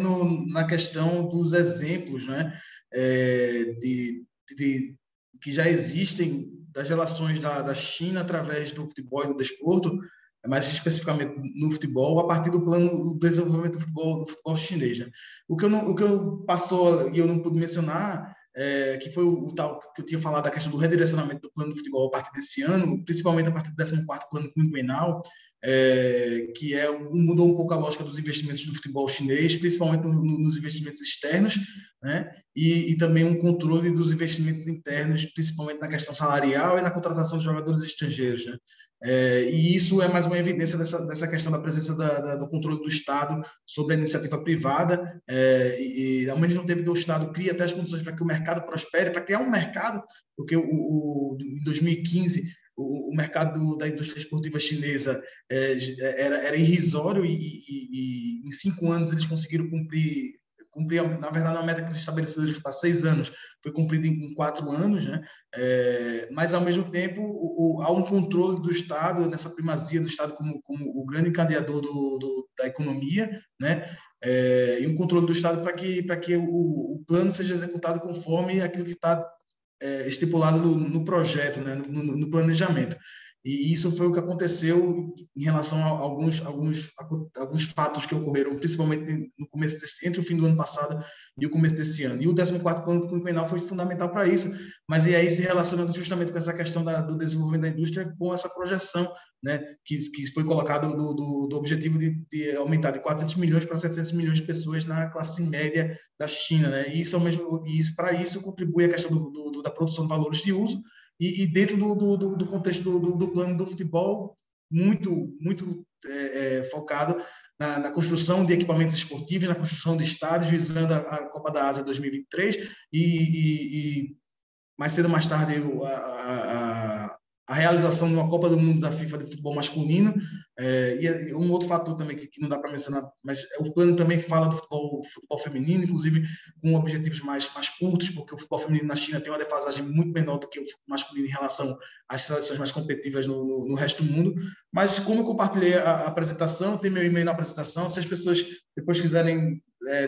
Speaker 3: na questão dos exemplos, né, que já existem das relações da China através do futebol e do desporto, mais especificamente no futebol, a partir do plano do desenvolvimento do futebol chinês. Né? O que eu passou e eu não pude mencionar que foi o tal que eu tinha falado da questão do redirecionamento do plano do futebol a partir desse ano, principalmente a partir do 14º plano quinquenal, que mudou um pouco a lógica dos investimentos do futebol chinês, principalmente nos investimentos externos, né? E também um controle dos investimentos internos, principalmente na questão salarial e na contratação de jogadores estrangeiros, né? E isso é mais uma evidência dessa questão da presença do controle do Estado sobre a iniciativa privada, e ao mesmo tempo que o Estado cria até as condições para que o mercado prospere, para criar um mercado, porque em 2015 o mercado da indústria esportiva chinesa era irrisório e em 5 anos eles conseguiram cumprir, na verdade, uma meta que eles estabeleceram para 6 anos, foi cumprida em 4 anos, né? Mas, ao mesmo tempo, há um controle do Estado, nessa primazia do Estado como o grande encadeador da economia, né? E um controle do Estado para que o plano seja executado conforme aquilo que está estipulado no projeto, né, no planejamento. E isso foi o que aconteceu em relação a alguns fatos que ocorreram, principalmente no começo entre o fim do ano passado e o começo desse ano. E o 14º plano quinquenal foi fundamental para isso, mas e aí se relacionando justamente com essa questão do desenvolvimento da indústria, com essa projeção, né, que foi colocado do objetivo de aumentar de 400 milhões para 700 milhões de pessoas na classe média da China, né? E para isso contribui a questão da produção de valores de uso e dentro do contexto do plano do futebol, muito focado na construção de equipamentos esportivos, na construção de estádios, visando a Copa da Ásia 2023 e mais cedo ou mais tarde a realização de uma Copa do Mundo da FIFA de futebol masculino. E um outro fator também que não dá para mencionar, mas o plano também fala do futebol feminino, inclusive com objetivos mais curtos, porque o futebol feminino na China tem uma defasagem muito menor do que o futebol masculino em relação às seleções mais competitivas no resto do mundo. Mas como eu compartilhei a apresentação, tem meu e-mail na apresentação, se as pessoas depois quiserem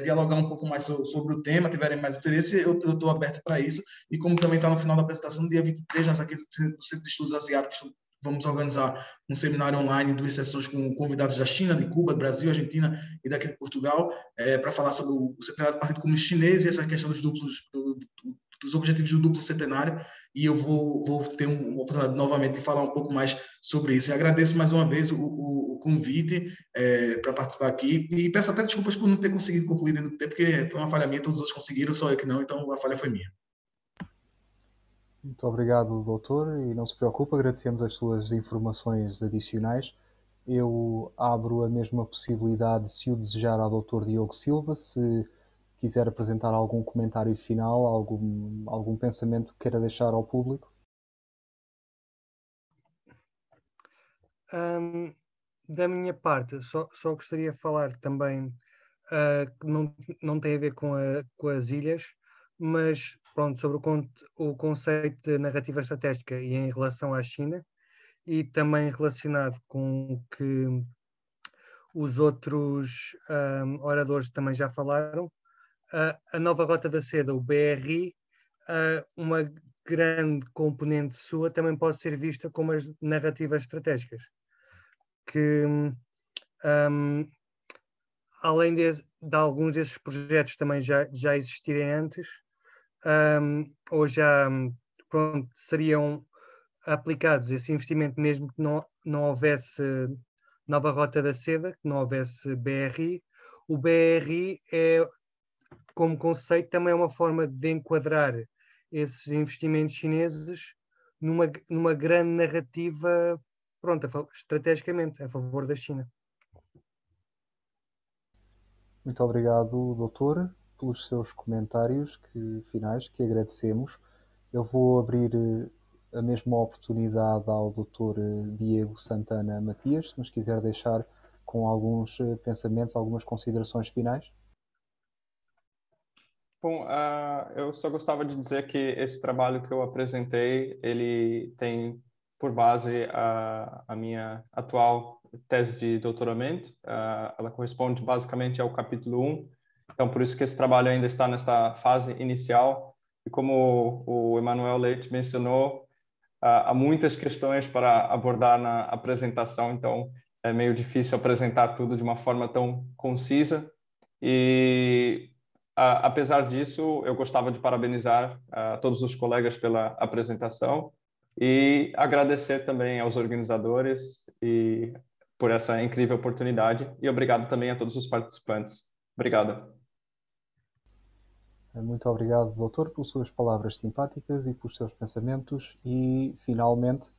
Speaker 3: dialogar um pouco mais sobre o tema, tiverem mais interesse, eu estou aberto para isso. E como também está no final da apresentação, no dia 23, nós aqui do Centro de Estudos Asiáticos vamos organizar um seminário online, 2 sessões com convidados da China, de Cuba, do Brasil, Argentina e daqui de Portugal, para falar sobre o centenário do Partido Comunista Chinês e essa questão dos objetivos do duplo centenário, e eu vou ter uma oportunidade novamente de falar um pouco mais sobre isso. E agradeço mais uma vez o convite para participar aqui, e peço até desculpas por não ter conseguido concluir dentro do tempo, porque foi uma falha minha, todos os outros conseguiram, só eu que não, então a falha foi minha.
Speaker 1: Muito obrigado, doutor, e não se preocupe, agradecemos as suas informações adicionais. Eu abro a mesma possibilidade, se o desejar, ao doutor Diogo Silva, se quiser apresentar algum comentário final, algum pensamento que queira deixar ao público.
Speaker 2: Da minha parte, só gostaria de falar também que não tem a ver com as ilhas, mas pronto, sobre o conceito de narrativa estratégica e em relação à China, e também relacionado com o que os outros oradores também já falaram, a nova Rota da Seda, o BRI, uma grande componente sua também pode ser vista como as narrativas estratégicas, que além de alguns desses projetos também já existirem antes, ou já pronto, seriam aplicados esse investimento mesmo que não houvesse nova Rota da Seda, que não houvesse BRI. O BRI como conceito também é uma forma de enquadrar esses investimentos chineses numa grande narrativa, pronto, estrategicamente a favor da China.
Speaker 1: Muito obrigado, doutor, pelos seus comentários finais, que agradecemos. Eu vou abrir a mesma oportunidade ao doutor Diego Santana Matias, se nos quiser deixar com alguns pensamentos, algumas considerações finais.
Speaker 4: Bom, eu só gostava de dizer que esse trabalho que eu apresentei, ele tem por base a minha atual tese de doutoramento. Ela corresponde basicamente ao capítulo 1. Então, por isso que esse trabalho ainda está nesta fase inicial. E como o Emanuel Leite mencionou, há muitas questões para abordar na apresentação, então é meio difícil apresentar tudo de uma forma tão concisa. E, apesar disso, eu gostava de parabenizar todos os colegas pela apresentação e agradecer também aos organizadores e por essa incrível oportunidade. E obrigado também a todos os participantes. Obrigado.
Speaker 1: Muito obrigado, doutor, pelas suas palavras simpáticas e pelos seus pensamentos e, finalmente,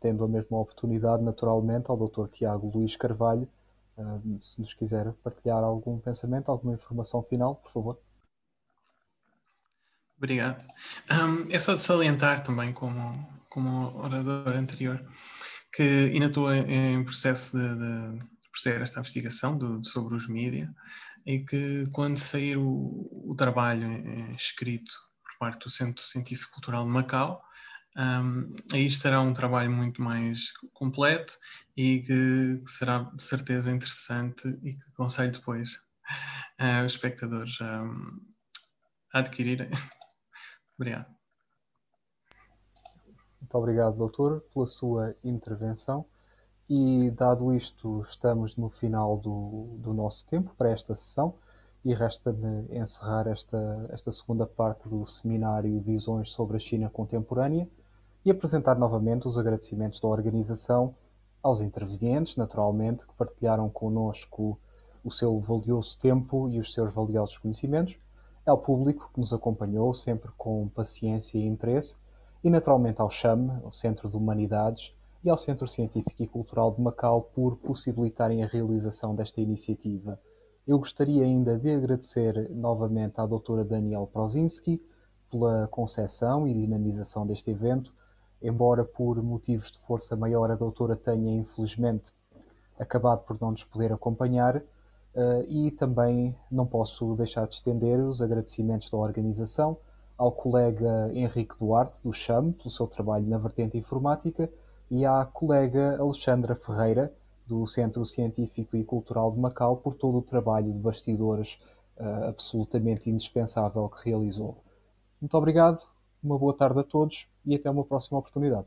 Speaker 1: tendo a mesma oportunidade, naturalmente, ao doutor Tiago Luís Carvalho, se nos quiser partilhar algum pensamento, alguma informação final, por favor.
Speaker 5: Obrigado. É só de salientar também, como orador anterior, que ainda estou em processo de proceder esta investigação sobre os mídias e que quando sair o trabalho escrito por parte do Centro Científico Cultural de Macau, aí estará um trabalho muito mais completo e que será de certeza interessante e que aconselho depois os espectadores a adquirirem. Obrigado.
Speaker 1: Muito obrigado, doutor, pela sua intervenção. E, dado isto, estamos no final do nosso tempo para esta sessão e resta-me encerrar esta segunda parte do seminário Visões sobre a China Contemporânea e apresentar novamente os agradecimentos da organização aos intervenientes, naturalmente, que partilharam connosco o seu valioso tempo e os seus valiosos conhecimentos, ao público que nos acompanhou sempre com paciência e interesse, e naturalmente ao CHAM, ao Centro de Humanidades, e ao Centro Científico e Cultural de Macau por possibilitarem a realização desta iniciativa. Eu gostaria ainda de agradecer novamente à doutora Danielle Prozinski pela concepção e dinamização deste evento, embora por motivos de força maior a doutora tenha infelizmente acabado por não nos poder acompanhar, e também não posso deixar de estender os agradecimentos da organização ao colega Henrique Duarte, do CHAM, pelo seu trabalho na vertente informática, e à colega Alexandra Ferreira, do Centro Científico e Cultural de Macau, por todo o trabalho de bastidores absolutamente indispensável que realizou. Muito obrigado, uma boa tarde a todos e até uma próxima oportunidade.